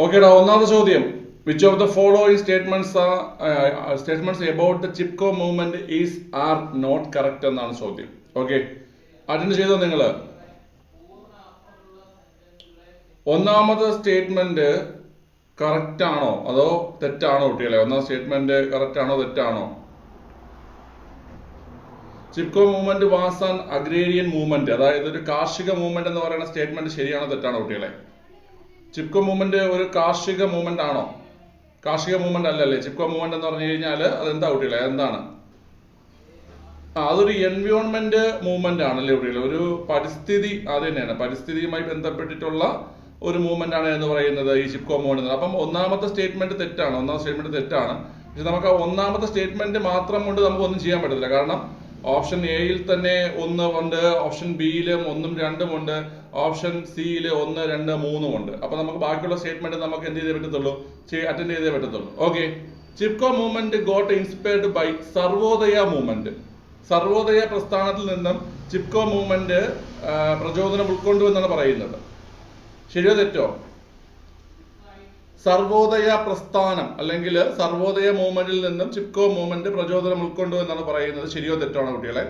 Okay, ഒന്നാമത്തെ ചോദ്യം. Which of the following statements about the Chipko movement are not correct എന്നാണ് ചോദ്യം. Okay. Attend ചെയ്തോ നിങ്ങൾ? ഒന്നാമത്തെ സ്റ്റേറ്റ്മെന്റ് കറക്റ്റ് ആണോ അതോ തെറ്റാണോ കുട്ടികളെ? ഒന്നാം സ്റ്റേറ്റ്മെന്റ് കറക്റ്റ് ആണോ തെറ്റാണോ? Chipko movement was an agrarian movement, അതായത് ഒരു കാർഷിക മൂവ്മെന്റ് എന്ന് പറയുന്ന സ്റ്റേറ്റ്മെന്റ് ശരിയാണോ തെറ്റാണോ കുട്ടികളെ? ചിപ്കോ മൂവ്മെന്റ് ഒരു കാർഷിക മൂവ്മെന്റ് ആണോ? കാർഷിക മൂവ്മെന്റ് അല്ലല്ലേ. ചിപ്കോ മൂവ്മെന്റ് എന്ന് പറഞ്ഞു കഴിഞ്ഞാൽ അതെന്താ കുട്ടികളെ? എന്താണ്? അതൊരു എൻവയോൺമെന്റ് മൂവ്മെന്റ് ആണല്ലേ കുട്ടികളെ. ഒരു പരിസ്ഥിതി, അത് തന്നെയാണ്, പരിസ്ഥിതിയുമായി ബന്ധപ്പെട്ടിട്ടുള്ള ഒരു മൂവ്മെന്റ് ആണ് എന്ന് പറയുന്നത് ഈ ചിപ്കോ മൂവ്മെന്റ്. അപ്പം ഒന്നാമത്തെ സ്റ്റേറ്റ്മെന്റ് തെറ്റാണ്. ഒന്നാം സ്റ്റേറ്റ്മെന്റ് തെറ്റാണ്. പക്ഷെ നമുക്ക് ആ ഒന്നാമത്തെ സ്റ്റേറ്റ്മെന്റ് മാത്രം കൊണ്ട് നമുക്ക് ഒന്നും ചെയ്യാൻ പറ്റത്തില്ല. കാരണം ഓപ്ഷൻ എയിൽ തന്നെ 1 ഉണ്ട്, ഓപ്ഷൻ ബിയിലും 1ഉം 2ഉം ഉണ്ട്, ഓപ്ഷൻ സിയിൽ 1, 2, 3ഉം ഉണ്ട്. അപ്പൊ നമുക്ക് ബാക്കിയുള്ള സ്റ്റേറ്റ്മെന്റ് നമുക്ക് എന്ത് ചെയ്തേ പറ്റത്തുള്ളൂ? അറ്റൻഡ് ചെയ്തേ പറ്റത്തുള്ളൂ. Okay. Chipko movement got inspired by Sarvodaya movement. Sarvodaya പ്രസ്ഥാനത്തിൽ നിന്നും ചിപ്കോ മൂവ്മെന്റ് പ്രചോദനം ഉൾക്കൊണ്ടു എന്നാണ് പറയുന്നത്. ശരിയോ തെറ്റോ? സർവോദയ പ്രസ്ഥാനം അല്ലെങ്കിൽ സർവോദയ മൂവ്മെന്റിൽ നിന്നും ചിപ്കോ മൂവ്മെന്റ് പ്രചോദനം ഉൾക്കൊണ്ടു എന്നാണ് പറയുന്നത്. ശരിയോ തെറ്റാണോ കുട്ടികളെ?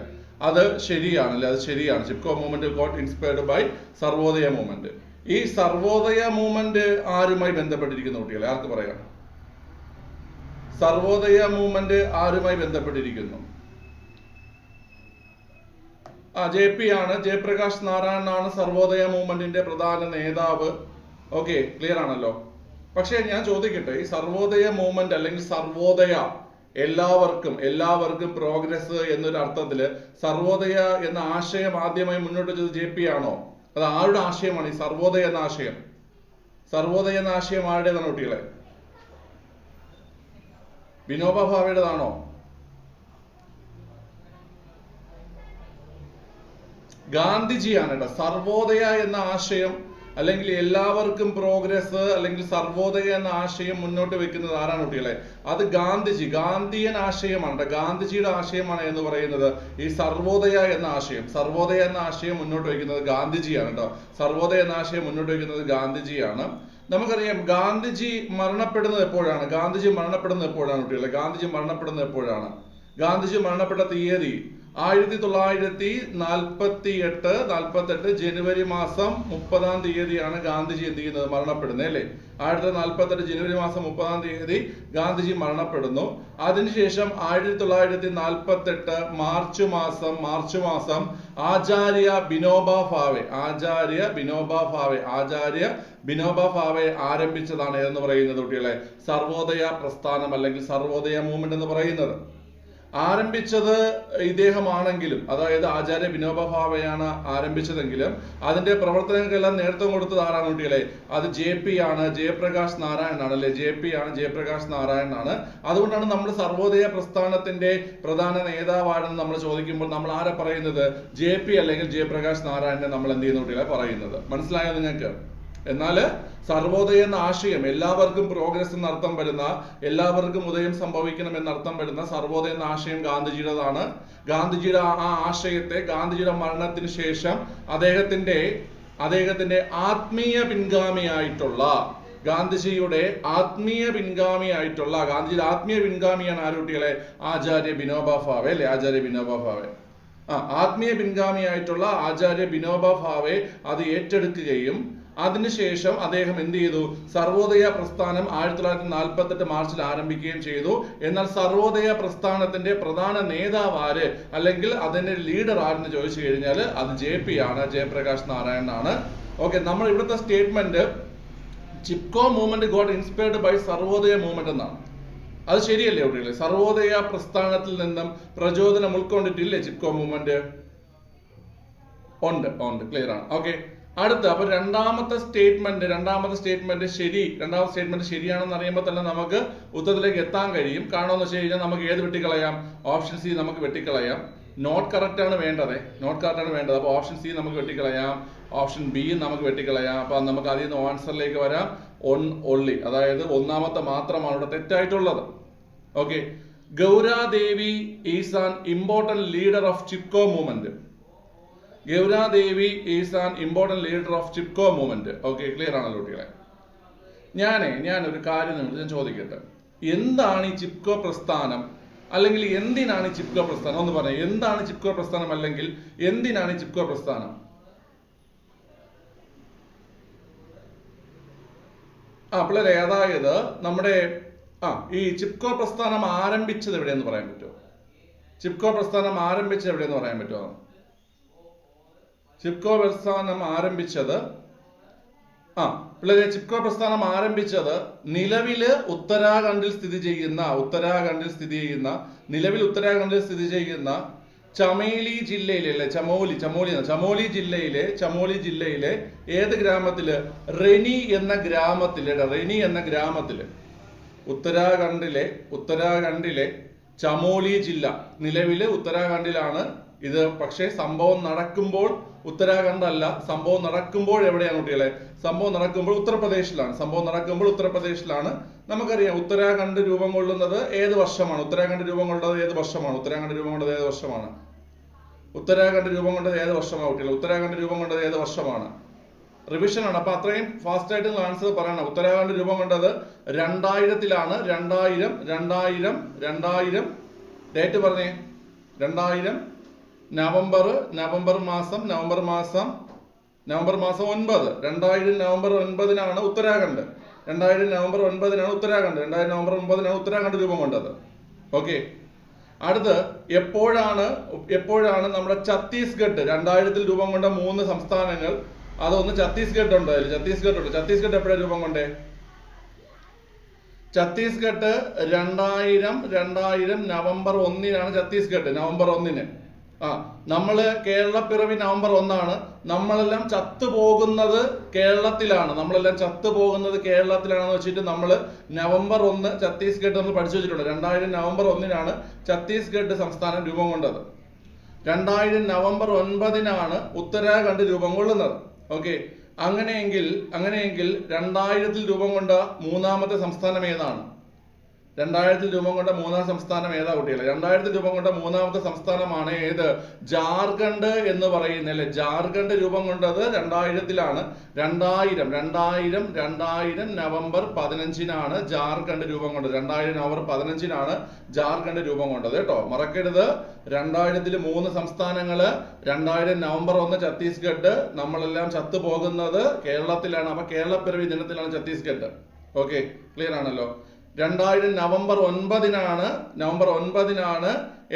അത് ശരിയാണല്ലേ, അത് ശരിയാണ്. Chipko movement got inspired by Sarvodaya movement. ഈ സർവോദയ മൂവ്മെന്റ് ആരുമായി ബന്ധപ്പെട്ടിരിക്കുന്നു കുട്ടികളെ? ആർക്ക് പറയാം? സർവോദയ മൂവ്മെന്റ് ആരുമായി ബന്ധപ്പെട്ടിരിക്കുന്നു? JP ആണ്. ജയപ്രകാശ് നാരായണനാണ് സർവോദയ മൂവ്മെന്റിന്റെ പ്രധാന നേതാവ്. ഓക്കെ, ക്ലിയർ ആണല്ലോ. പക്ഷെ ഞാൻ ചോദിക്കട്ടെ, ഈ സർവോദയ മൂവ്മെന്റ് അല്ലെങ്കിൽ സർവോദയ എല്ലാവർക്കും പ്രോഗ്രസ് എന്നൊരു അർത്ഥത്തില് സർവോദയ എന്ന ആശയം ആദ്യമായി മുന്നോട്ട് വെച്ചത് JP ആണോ? അത് ആരുടെ ആശയമാണ് ഈ സർവോദയ എന്ന ആശയം? സർവോദയ എന്ന ആശയം ആരുടേതാണ് കുട്ടികളെ? വിനോബ ഭാവയുടേതാണോ? ഗാന്ധിജിയാണ് കേട്ടോ. സർവോദയ എന്ന ആശയം അല്ലെങ്കിൽ എല്ലാവർക്കും പ്രോഗ്രസ് അല്ലെങ്കിൽ സർവോദയ എന്ന ആശയം മുന്നോട്ട് വെക്കുന്നത് ആരാണ് കുട്ടികളെ? അത് ഗാന്ധിയൻ ആശയമാണ്. ഗാന്ധിജിയുടെ ആശയമാണ് എന്ന് പറയുന്നത് ഈ സർവോദയ എന്ന ആശയം മുന്നോട്ട് വെക്കുന്നത് ഗാന്ധിജിയാണ് കേട്ടോ. സർവോദയ എന്ന ആശയം മുന്നോട്ട് വെക്കുന്നത് ഗാന്ധിജിയാണ്. നമുക്കറിയാം ഗാന്ധിജി മരണപ്പെടുന്നത് എപ്പോഴാണ്? കുട്ടികളെ ഗാന്ധിജി മരണപ്പെടുന്നത് എപ്പോഴാണ്? ഗാന്ധിജി മരണപ്പെട്ട തീയതി 1948 ജനുവരി മാസം 30-ാം തീയതിയാണ് ഗാന്ധിജി എന്ത് ചെയ്യുന്നത്? മരണപ്പെടുന്നത് അല്ലേ. 1948 ജനുവരി മാസം 30-ാം തീയതി ഗാന്ധിജി മരണപ്പെടുന്നു. അതിനുശേഷം 1948 മാർച്ച് മാസം ആചാര്യ വിനോബ ഭാവെ ആരംഭിച്ചതാണ് എന്ന് പറയുന്നത് കുട്ടികളെ സർവോദയ പ്രസ്ഥാനം അല്ലെങ്കിൽ സർവോദയ മൂവ്മെന്റ് എന്ന് പറയുന്നത്. ആരംഭിച്ചത് ഇദ്ദേഹമാണെങ്കിലും, അതായത് ആചാര്യ വിനോബ ഭാവെയാണ് ആരംഭിച്ചതെങ്കിലും അതിന്റെ പ്രവർത്തനങ്ങൾക്കെല്ലാം നേതൃത്വം കൊടുത്തത് ആരാണ് കുട്ടികളെ? അത് JP ആണ്, ജയപ്രകാശ് നാരായണനാണ് അല്ലെ. ജയപ്രകാശ് നാരായണനാണ്. അതുകൊണ്ടാണ് നമ്മൾ സർവോദയ പ്രസ്ഥാനത്തിന്റെ പ്രധാന നേതാവാണെന്ന് നമ്മൾ ചോദിക്കുമ്പോൾ നമ്മൾ ആരെ പറയുന്നത്? JP അല്ലെങ്കിൽ ജയപ്രകാശ് നാരായണനെ നമ്മൾ എന്ത് ചെയ്യുന്ന കുട്ടികളെ പറയുന്നത്. മനസ്സിലായോ നിങ്ങൾക്ക്? എന്നാൽ സർവോദയ എന്ന ആശയം എല്ലാവർക്കും പ്രോഗ്രസ് എന്നർത്ഥം വരുന്ന, എല്ലാവർക്കും ഉദയം സംഭവിക്കണം എന്നർത്ഥം വരുന്ന സർവോദയ എന്ന ആശയം ഗാന്ധിജിയുടേതാണ്. ഗാന്ധിജിയുടെ ആ ആശയത്തെ ഗാന്ധിജിയുടെ മരണത്തിന് ശേഷം അദ്ദേഹത്തിന്റെ ആത്മീയ പിൻഗാമിയായിട്ടുള്ള ഗാന്ധിജിയുടെ ആത്മീയ പിൻഗാമിയാണ് ആര് കുട്ടികളെ? ആചാര്യ വിനോബ ഭാവെ അല്ലെ. ആത്മീയ പിൻഗാമിയായിട്ടുള്ള ആചാര്യ വിനോബ ഭാവെ അത് ഏറ്റെടുക്കുകയും അതിനുശേഷം അദ്ദേഹം എന്ത് ചെയ്തു? സർവോദയ പ്രസ്ഥാനം 1948 മാർച്ചിൽ ആരംഭിക്കുകയും ചെയ്തു. എന്നാൽ സർവോദയ പ്രസ്ഥാനത്തിന്റെ പ്രധാന നേതാവ് ആര് അല്ലെങ്കിൽ അതിന്റെ ലീഡർ ആരെന്ന് ചോദിച്ചു കഴിഞ്ഞാൽ അത് JP ആണ്, ജയപ്രകാശ് നാരായണനാണ്. ഓക്കെ, നമ്മൾ ഇവിടുത്തെ statement Chipko movement got inspired by Sarvodaya movement എന്നാണ്. അത് ശരിയല്ലേ കുട്ടികളെ? സർവോദയ പ്രസ്ഥാനത്തിൽ നിന്നും പ്രചോദനം ഉൾക്കൊണ്ടിട്ടില്ലേ ചിപ്കോ മൂവ്മെന്റ്? ഉണ്ട്, ക്ലിയർ ആണ്. ഓക്കെ, അടുത്ത അപ്പൊ രണ്ടാമത്തെ സ്റ്റേറ്റ്മെന്റ് ശരിയാണെന്ന് അറിയുമ്പോൾ തന്നെ നമുക്ക് ഉത്തരത്തിലേക്ക് എത്താൻ കഴിയും. കാണുമെന്ന് വെച്ച് കഴിഞ്ഞാൽ നമുക്ക് ഏത് വെട്ടിക്കളയാം? ഓപ്ഷൻ സി നമുക്ക് വെട്ടിക്കളയാം. നോട്ട് കറക്റ്റ് ആണ് വേണ്ടത്. അപ്പൊ ഓപ്ഷൻ സി നമുക്ക് വെട്ടിക്കളയാം, ഓപ്ഷൻ ബി നമുക്ക് വെട്ടിക്കളയാം. അപ്പൊ നമുക്ക് അതിൽ നിന്ന് ആൻസറിലേക്ക് വരാം. only, അതായത് ഒന്നാമത്തെ മാത്രമാണ് ഇവിടെ തെറ്റായിട്ടുള്ളത്. Okay, ഗൗരാദേവി is an important leader of Chipko movement. Gevra Devi is an important leader of Chipko movement. Okay, clear ആണല്ലോ കുട്ടികളെ. ഞാനൊരു കാര്യം ഞാൻ ചോദിക്കട്ടെ, എന്താണ് ഈ ചിപ്കോ പ്രസ്ഥാനം, അല്ലെങ്കിൽ എന്തിനാണ് ഈ ചിപ്കോ പ്രസ്ഥാനം ഒന്ന് പറയാം. എന്താണ് ചിപ്കോ പ്രസ്ഥാനം, അല്ലെങ്കിൽ എന്തിനാണ് ഈ ചിപ്കോ പ്രസ്ഥാനം? പിള്ളേരെ, അതായത് നമ്മുടെ ഈ ചിപ്കോ പ്രസ്ഥാനം ആരംഭിച്ചത് എവിടെയെന്ന് പറയാൻ പറ്റുമോ? ചിപ്കോ പ്രസ്ഥാനം ആരംഭിച്ചത് എവിടെയെന്ന് പറയാൻ പറ്റുമോ? ചിപ്കോ പ്രസ്ഥാനം ആരംഭിച്ചത് പിള്ളേരെ, ചിപ്കോ പ്രസ്ഥാനം ആരംഭിച്ചത് നിലവില് ഉത്തരാഖണ്ഡിൽ സ്ഥിതി ചെയ്യുന്ന ചമോലി ജില്ലയിലെ ചമോലി ജില്ലയിലെ ഏത് ഗ്രാമത്തില്? റെനി എന്ന ഗ്രാമത്തില് ഉത്തരാഖണ്ഡിലെ ചമോലി ജില്ല നിലവില് ഉത്തരാഖണ്ഡിലാണ് ഇത്. പക്ഷേ സംഭവം നടക്കുമ്പോൾ ഉത്തരാഖണ്ഡ് അല്ല. സംഭവം നടക്കുമ്പോൾ എവിടെയാണ് കുട്ടികളെ? സംഭവം നടക്കുമ്പോൾ ഉത്തർപ്രദേശിലാണ്. നമുക്കറിയാം ഉത്തരാഖണ്ഡ് രൂപം കൊള്ളുന്നത് ഏത് വർഷമാണ്? ഉത്തരാഖണ്ഡ് രൂപം കൊണ്ടത് ഏത് വർഷമാണ് കുട്ടികൾ? ഉത്തരാഖണ്ഡ് രൂപം കൊണ്ടത് ഏത് വർഷമാണ്? റിവിഷൻ ആണ്. അപ്പൊ അത്രയും ഫാസ്റ്റ് ആയിട്ട് ആൻസർ പറയണം. ഉത്തരാഖണ്ഡ് രൂപം കൊണ്ടത് 2000-ലാണ്. 2000 ഡേറ്റ് പറഞ്ഞേ. 2000 നവംബർ മാസം 9. 2000 നവംബർ 9-നാണ് ഉത്തരാഖണ്ഡ്. 2000 നവംബർ 9-നാണ് ഉത്തരാഖണ്ഡ് രൂപം കൊണ്ടത്. ഓക്കെ, അടുത്ത് എപ്പോഴാണ് നമ്മുടെ ഛത്തീസ്ഗഡ് 2000-ൽ രൂപം കൊണ്ട 3 സംസ്ഥാനങ്ങൾ? അതൊന്ന് ഛത്തീസ്ഗഡ് ഉണ്ട്. ഛത്തീസ്ഗഡ് എപ്പോഴാണ് രൂപം കൊണ്ടേ? ഛത്തീസ്ഗഡ് 2000 നവംബർ 1-നാണ് ഛത്തീസ്ഗഡ്. നവംബർ 1-ന്. നമ്മള് കേരളപ്പിറവി നവംബർ 1-ആണ്. നമ്മളെല്ലാം ചത്തുപോകുന്നത് കേരളത്തിലാണെന്ന് വെച്ചിട്ട് നമ്മള് നവംബർ 1 ഛത്തീസ്ഗഡ് നമ്മൾ പഠിച്ചു വെച്ചിട്ടുണ്ട്. 2000 നവംബർ 1-നാണ് ഛത്തീസ്ഗഡ് സംസ്ഥാനം രൂപം കൊണ്ടത്. 2000 നവംബർ 9-നാണ് ഉത്തരാഖണ്ഡ് രൂപം കൊള്ളുന്നത്. ഓക്കെ, അങ്ങനെയെങ്കിൽ 2000-ൽ രൂപം കൊണ്ട 3-ാമത്തെ സംസ്ഥാനം ഏതാണ്? 2000-ൽ രൂപം കൊണ്ട 3-ാം സംസ്ഥാനം ഏതാ കുട്ടികളെ? 2000-ൽ രൂപം കൊണ്ട 3-ാമത്തെ സംസ്ഥാനമാണ് ഏത്? ജാർഖണ്ഡ് എന്ന് പറയുന്നത് അല്ലെ. ജാർഖണ്ഡ് രൂപം കൊണ്ടത് 2000-ലാണ്. 2000 നവംബർ 15-നാണ് ജാർഖണ്ഡ് രൂപം കൊണ്ടത്. 2000 നവംബർ 15-നാണ് ജാർഖണ്ഡ് രൂപം കൊണ്ടത് കേട്ടോ, മറക്കരുത്. 2000-ൽ 3 സംസ്ഥാനങ്ങള്, 2000 നവംബർ 1 ഛത്തീസ്ഗഡ്. നമ്മളെല്ലാം ചത്തുപോകുന്നത് കേരളത്തിലാണ്. അപ്പൊ കേരളപ്പിറവി ദിനത്തിലാണ് ഛത്തീസ്ഗഡ്. ഓക്കെ, ക്ലിയർ ആണല്ലോ. 2000 നവംബർ 9-നാണ്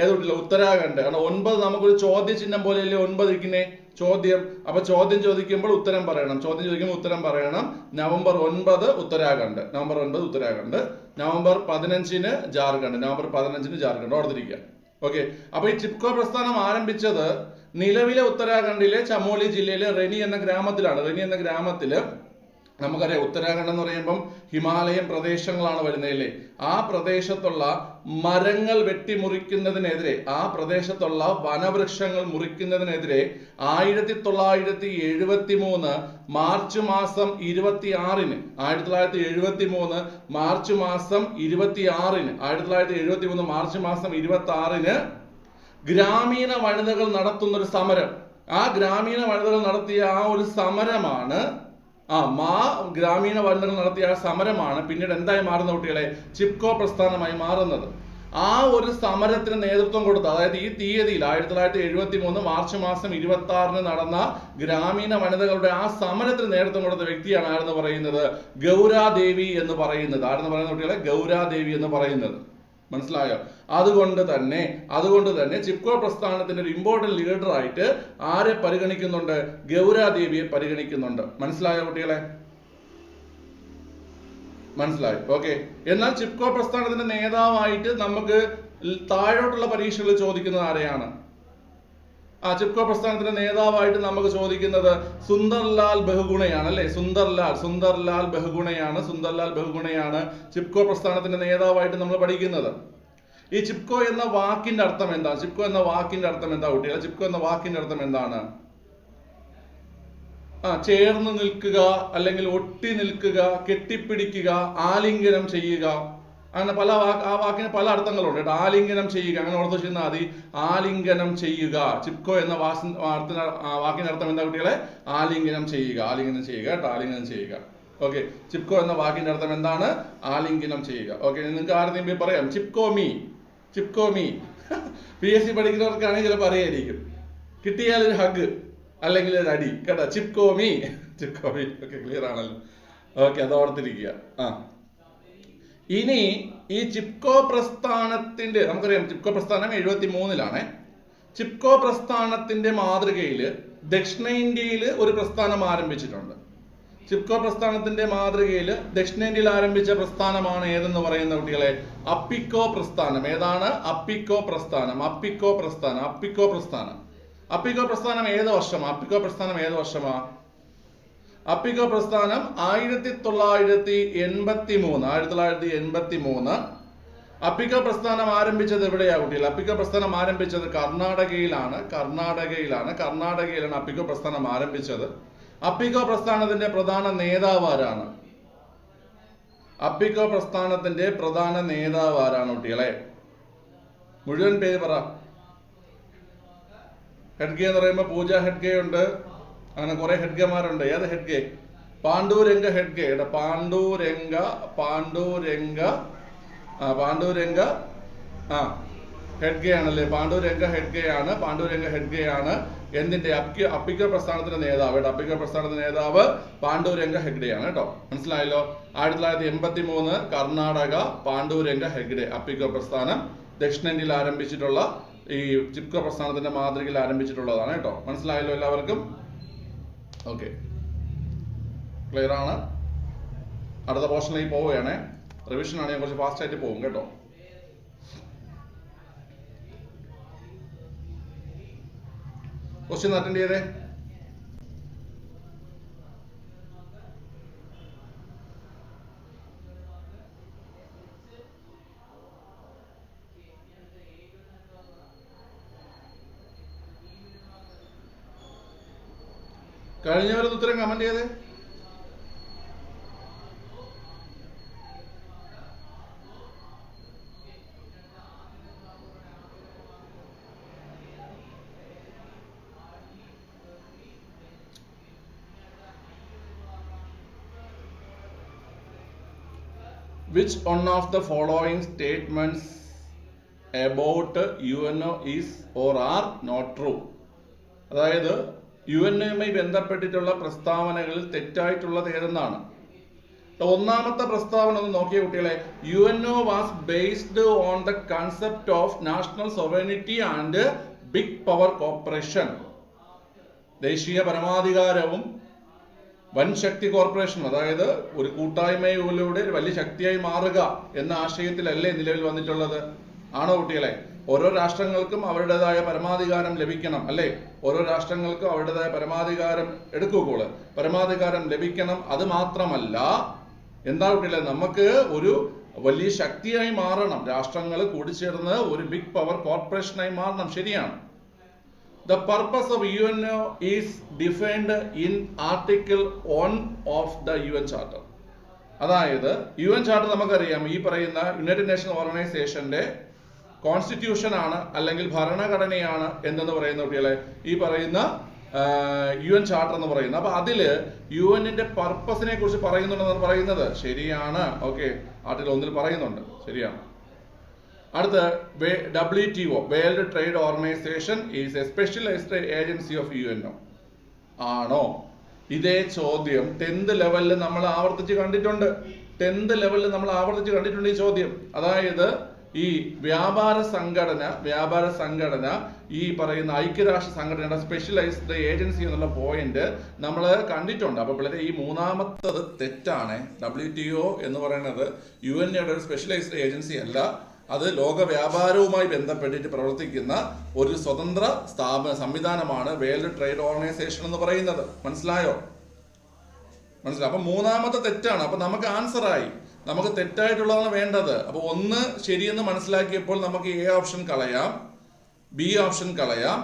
ഏതൊട്ടില്ല? ഉത്തരാഖണ്ഡ്. കാരണം 9 നമുക്കൊരു ചോദ്യ ചിഹ്നം പോലെയല്ലേ 9 ഇരിക്കുന്നേ? ചോദ്യം. അപ്പൊ ചോദ്യം ചോദിക്കുമ്പോൾ ഉത്തരം പറയണം. നവംബർ 9 ഉത്തരാഖണ്ഡ്. നവംബർ 15-ന് ജാർഖണ്ഡ്. ഓർത്തിരിക്കുക. ഓക്കെ, അപ്പൊ ഈ ചിപ്കോ പ്രസ്ഥാനം ആരംഭിച്ചത് നിലവിലെ ഉത്തരാഖണ്ഡിലെ ചമോലി ജില്ലയിലെ റെനി എന്ന ഗ്രാമത്തില് നമുക്കറിയാം ഉത്തരാഖണ്ഡ് എന്ന് പറയുമ്പം ഹിമാലയൻ പ്രദേശങ്ങളാണ് വരുന്നതല്ലേ. ആ പ്രദേശത്തുള്ള മരങ്ങൾ വെട്ടിമുറിക്കുന്നതിനെതിരെ, ആ പ്രദേശത്തുള്ള വനവൃക്ഷങ്ങൾ മുറിക്കുന്നതിനെതിരെ 1973 മാർച്ച് മാസം 26-ന് 1973 മാർച്ച് മാസം 26-ന് ഗ്രാമീണ വനിതകൾ നടത്തുന്ന ഒരു സമരം. ആ ഗ്രാമീണ വനിതകൾ നടത്തിയ ആ ഒരു സമരമാണ് ഗ്രാമീണ വനിതകൾ നടത്തിയ സമരമാണ് പിന്നീട് എന്തായി മാറുന്ന കുട്ടികളെ? ചിപ്കോ പ്രസ്ഥാനമായി മാറുന്നത്. ആ ഒരു സമരത്തിന് നേതൃത്വം കൊടുത്ത, അതായത് ഈ തീയതിയിൽ 1973 മാർച്ച് മാസം 26-ന് നടന്ന ഗ്രാമീണ വനിതകളുടെ ആ സമരത്തിന് നേതൃത്വം കൊടുത്ത വ്യക്തിയാണ് ആരെന്ന് പറയുന്നത്? ഗൗരാദേവി എന്ന് പറയുന്നത്. ആരെന്ന് പറയുന്ന കുട്ടികളെ? ഗൗരാദേവി എന്ന് പറയുന്നത്. മനസ്സിലായോ? അതുകൊണ്ട് തന്നെ ചിപ്കോ പ്രസ്ഥാനത്തിന്റെ ഒരു ഇമ്പോർട്ടന്റ് ലീഡർ ആയിട്ട് ആരെ പരിഗണിക്കുന്നുണ്ട്? ഗൗരാദേവിയെ പരിഗണിക്കുന്നുണ്ട്. മനസ്സിലായോ കുട്ടികളെ? മനസ്സിലായോ? ഓക്കെ, എന്നാൽ ചിപ്കോ പ്രസ്ഥാനത്തിന്റെ നേതാവായിട്ട് നമുക്ക് താഴോട്ടുള്ള പരീക്ഷകൾ ചോദിക്കുന്നത് ആരെയാണ്? ചിപ്കോ പ്രസ്ഥാനത്തിന്റെ നേതാവായിട്ട് നമുക്ക് ചോദിക്കുന്നത് സുന്ദർലാൽ ബഹുഗുണയാണ് അല്ലെ. സുന്ദർലാൽ ബഹുഗുണയാണ് ചിപ്കോ പ്രസ്ഥാനത്തിന്റെ നേതാവായിട്ട് നമ്മൾ പഠിക്കുന്നത്. ഈ ചിപ്കോ എന്ന വാക്കിന്റെ അർത്ഥം എന്താ? കുട്ടികളെ, ചിപ്കോ എന്ന വാക്കിന്റെ അർത്ഥം എന്താണ്? ചേർന്ന് നിൽക്കുക, അല്ലെങ്കിൽ ഒട്ടി നിൽക്കുക, കെട്ടിപ്പിടിക്കുക, ആലിംഗനം ചെയ്യുക. അങ്ങനെ ആ വാക്കിന് പല അർത്ഥങ്ങളുണ്ട് കേട്ടോ. ആലിംഗനം ചെയ്യുക, അങ്ങനെ ഓർത്ത് വെച്ചിരുന്നാൽ മതി. ആലിംഗനം ചെയ്യുക. ചിപ്കോ എന്ന വാക്കിന്റെ അർത്ഥം എന്താ കുട്ടികളെ? ആലിംഗനം ചെയ്യുക കേട്ടോ. ആലിംഗനം ചെയ്യുക. ഓക്കെ, ചിപ്കോ എന്ന വാക്കിന്റെ അർത്ഥം എന്താണ്? ആലിംഗനം ചെയ്യുക. ഓക്കെ, നിങ്ങൾക്ക് ആരെങ്കിലും പറയാം Chipko me, Chipko me. PSC പഠിക്കുന്നവർക്കാണെങ്കിൽ ചിലപ്പോൾ അറിയായിരിക്കും. കിട്ടിയാൽ ഒരു ഹഗ് അല്ലെങ്കിൽ ഒരു അടി കേട്ടോ, Chipko me, Chipko me. Okay, clear ആണല്ലോ. ഓക്കെ, അത് ഓർത്തിരിക്കുക. ഇനി ഈ ചിപ്കോ പ്രസ്ഥാനത്തിന്റെ, നമുക്കറിയാം ചിപ്കോ പ്രസ്ഥാനം 73-ലാണ്. ചിപ്കോ പ്രസ്ഥാനത്തിന്റെ മാതൃകയിൽ ദക്ഷിണേന്ത്യയിൽ ഒരു പ്രസ്ഥാനം ആരംഭിച്ചിട്ടുണ്ട്. ചിപ്കോ പ്രസ്ഥാനത്തിന്റെ മാതൃകയിൽ ദക്ഷിണേന്ത്യയിൽ ആരംഭിച്ച പ്രസ്ഥാനമാണ് ഏതെന്ന് പറയുന്ന കുട്ടികളെ? അപ്പിക്കോ പ്രസ്ഥാനം. ഏതാണ്? അപ്പിക്കോ പ്രസ്ഥാനം. അപ്പിക്കോ പ്രസ്ഥാനം. അപ്പിക്കോ പ്രസ്ഥാനം. അപ്പിക്കോ പ്രസ്ഥാനം ഏത് വർഷമാ? അപ്പിക്കോ പ്രസ്ഥാനം ഏത് വർഷമാ? അപ്പിക്കോ പ്രസ്ഥാനം 1983. അപ്പിക്കോ പ്രസ്ഥാനം ആരംഭിച്ചത് എവിടെയാ കുട്ടികൾ? അപ്പിക്കോ പ്രസ്ഥാനം ആരംഭിച്ചത് കർണാടകയിലാണ്. കർണാടകയിലാണ് അപ്പിക്കോ പ്രസ്ഥാനം ആരംഭിച്ചത്. അപ്പിക്കോ പ്രസ്ഥാനത്തിന്റെ പ്രധാന നേതാവ് ആരാണ്? അപ്പിക്കോ പ്രസ്ഥാനത്തിന്റെ പ്രധാന നേതാവ് ആരാണ് കുട്ടികളെ? മുഴുവൻ പേര് പറ. ഹെഡ്ഗെ എന്ന് പറയുമ്പോൾ പൂജ ഹെഡ്ഗെ ഉണ്ട്, അങ്ങനെ കുറെ ഹെഡ്ഗമാരുണ്ട്. ഏത് ഹെഡ്ഗെ? പാണ്ഡുരംഗ ഹെഡ്ഗെ. പാണ്ഡുരംഗ ഹെഡ്ഗെ ആണല്ലേ? പാണ്ഡുരംഗ ഹെഡ്ഗെ ആണ് എന്തിന്റെ? അപ്പിക്കോ പ്രസ്ഥാനത്തിന്റെ നേതാവ്. അപ്പിക്കോ പ്രസ്ഥാനത്തിന്റെ നേതാവ് പാണ്ഡുരംഗ ഹെഗ്ഡെ ആണ് കേട്ടോ. മനസ്സിലായല്ലോ? 1983 കർണാടക, പാണ്ഡുരംഗ ഹെഗ്ഡെ. അപ്പിക്കോ പ്രസ്ഥാനം ദക്ഷിണേന്ത്യയിൽ ആരംഭിച്ചിട്ടുള്ള ഈ ചിപ്കോ പ്രസ്ഥാനത്തിന്റെ മാതൃകയിൽ ആരംഭിച്ചിട്ടുള്ളതാണ് കേട്ടോ. മനസ്സിലായല്ലോ എല്ലാവർക്കും? ഓക്കെ, ക്ലിയർ ആണ്. അടുത്ത പോർഷനിലേക്ക് പോവുകയാണേ. റിവിഷൻ ആണ്, ഞാൻ കുറച്ച് ഫാസ്റ്റ് ആയിട്ട് പോകും കേട്ടോ. ക്വസ്റ്റ്യൻ അറ്റൻഡ് ചെയ്തേ. കഴിഞ്ഞവരത് ഉത്തരം കമന്റ് ചെയ്തേ. Which one of the following statements about UNO is or are not true? അതായത് UNOയുമായി ബന്ധപ്പെട്ടിട്ടുള്ള പ്രസ്താവനകളിൽ തെറ്റായിട്ടുള്ളത് ഏതെന്നാണ്. ഒന്നാമത്തെ പ്രസ്താവന ഒന്ന് നോക്കിയ കുട്ടികളെ. UNO was based on the concept of national sovereignty and big power corporation. ദേശീയ പരമാധികാരവും വൻ ശക്തി കോർപ്പറേഷൻ, അതായത് ഒരു കൂട്ടായ്മയിലൂടെ ഒരു വലിയ ശക്തിയായി മാറുക എന്ന ആശയത്തിലല്ലേ നിലവിൽ വന്നിട്ടുള്ളത്? ആണോ കുട്ടികളെ? ഓരോ രാഷ്ട്രങ്ങൾക്കും അവരുടേതായ പരമാധികാരം ലഭിക്കണം അല്ലേ? ഓരോ രാഷ്ട്രങ്ങൾക്കും അവരുടേതായ പരമാധികാരം എടുക്കുകയുള്ളൂ. പരമാധികാരം ലഭിക്കണം. അത് മാത്രമല്ല, എന്താ കുട്ടികളെ, നമുക്ക് ഒരു വലിയ ശക്തിയായി മാറണം. രാഷ്ട്രങ്ങൾ കൂടിച്ചേർന്ന് ഒരു ബിഗ് പവർ കോർപ്പറേഷനായി മാറണം. ശരിയാണ്. The purpose of UNO is defined in Article 1 of the UN Charter. അതായത് UN ചാർട്ടർ നമുക്കറിയാം, ഈ പറയുന്ന യുണൈറ്റഡ് നേഷൻ ഓർഗനൈസേഷന്റെ കോൺസ്റ്റിറ്റ്യൂഷൻ ആണ് അല്ലെങ്കിൽ ഭരണഘടനയാണ് എന്തെന്ന് പറയുന്ന കുട്ടികളെ ഈ പറയുന്ന UN ചാർട്ടർ എന്ന് പറയുന്നത്. അപ്പൊ അതില് യുഎന്നിന്റെ പർപ്പസിനെ കുറിച്ച് പറയുന്നുണ്ടെന്നാണ് പറയുന്നത്. ശരിയാണ്. ഓക്കെ, ആർട്ടിക്കിൾ 1 പറയുന്നുണ്ട്. ശരിയാണ്. അടുത്ത WTO, world trade organisation is A specialised agency of UNO. ആണോ? ഇതേ ചോദ്യം 10th ലെവലിൽ നമ്മൾ ആവർത്തിച്ച് കണ്ടിട്ടുണ്ട്. ഈ ചോദ്യം. അതായത് ഈ വ്യാപാര സംഘടന ഈ പറയുന്ന ഐക്യരാഷ്ട്ര സംഘടനയുടെ സ്പെഷ്യലൈസ്ഡ് ഏജൻസി എന്നുള്ള പോയിന്റ് നമ്മൾ കണ്ടിട്ടുണ്ട്. അപ്പൊ പിള്ളേരെ ഈ മൂന്നാമത്തത് തെറ്റാണ്. WTO എന്ന് പറയുന്നത് UNOയുടെ ഒരു സ്പെഷ്യലൈസ്ഡ് ഏജൻസി അല്ല. അത് ലോക വ്യാപാരവുമായി ബന്ധപ്പെട്ടിട്ട് പ്രവർത്തിക്കുന്ന ഒരു സ്വതന്ത്ര സംവിധാനമാണ് വേൾഡ് ട്രേഡ് ഓർഗനൈസേഷൻ എന്ന് പറയുന്നത്. മനസ്സിലായോ? അപ്പൊ മൂന്നാമത്തെ തെറ്റാണ്. അപ്പൊ നമുക്ക് ആൻസർ ആയി. നമുക്ക് തെറ്റായിട്ടുള്ളതാണ് വേണ്ടത്. അപ്പൊ 1 ശരിയെന്ന് മനസ്സിലാക്കിയപ്പോൾ നമുക്ക് A ഓപ്ഷൻ കളയാം, B ഓപ്ഷൻ കളയാം.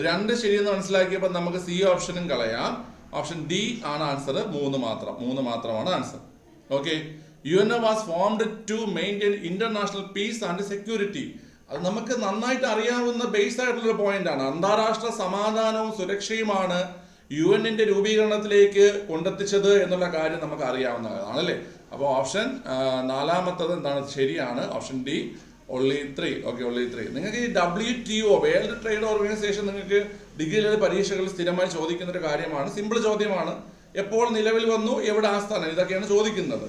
2 ശരിയെന്ന് മനസ്സിലാക്കിയപ്പോൾ നമുക്ക് C ഓപ്ഷനും കളയാം. ഓപ്ഷൻ D ആണ് ആൻസർ. 3 മാത്രമാണ് answer. Okay. UNO was formed to maintain international peace and security. അത് നമുക്ക് നന്നായിട്ട് അറിയാവുന്ന ബേസ് ആയിട്ടുള്ള പോയിന്റ് ആണ്. അന്താരാഷ്ട്ര സമാധാനവും സുരക്ഷയുമാണ് UN രൂപീകരണത്തിലേക്ക് കൊണ്ടെത്തിച്ചത് എന്നുള്ള കാര്യം നമുക്ക് അറിയാവുന്നതാണ് അല്ലേ? അപ്പോൾ ഓപ്ഷൻ നാലാമത്തത് എന്താണ്? ശരിയാണ്, option D, only 3. Okay, only 3. നിങ്ങൾക്ക് ഈ WTO വേൾഡ് ട്രേഡ് ഓർഗനൈസേഷൻ നിങ്ങൾക്ക് ഡിഗ്രി പരീക്ഷകളിൽ സ്ഥിരമായി ചോദിക്കുന്ന ഒരു കാര്യമാണ്. സിമ്പിൾ ചോദ്യമാണ്. എപ്പോൾ നിലവിൽ വന്നു, എവിടെ ആസ്ഥാനം, ഇതൊക്കെയാണ് ചോദിക്കുന്നത്.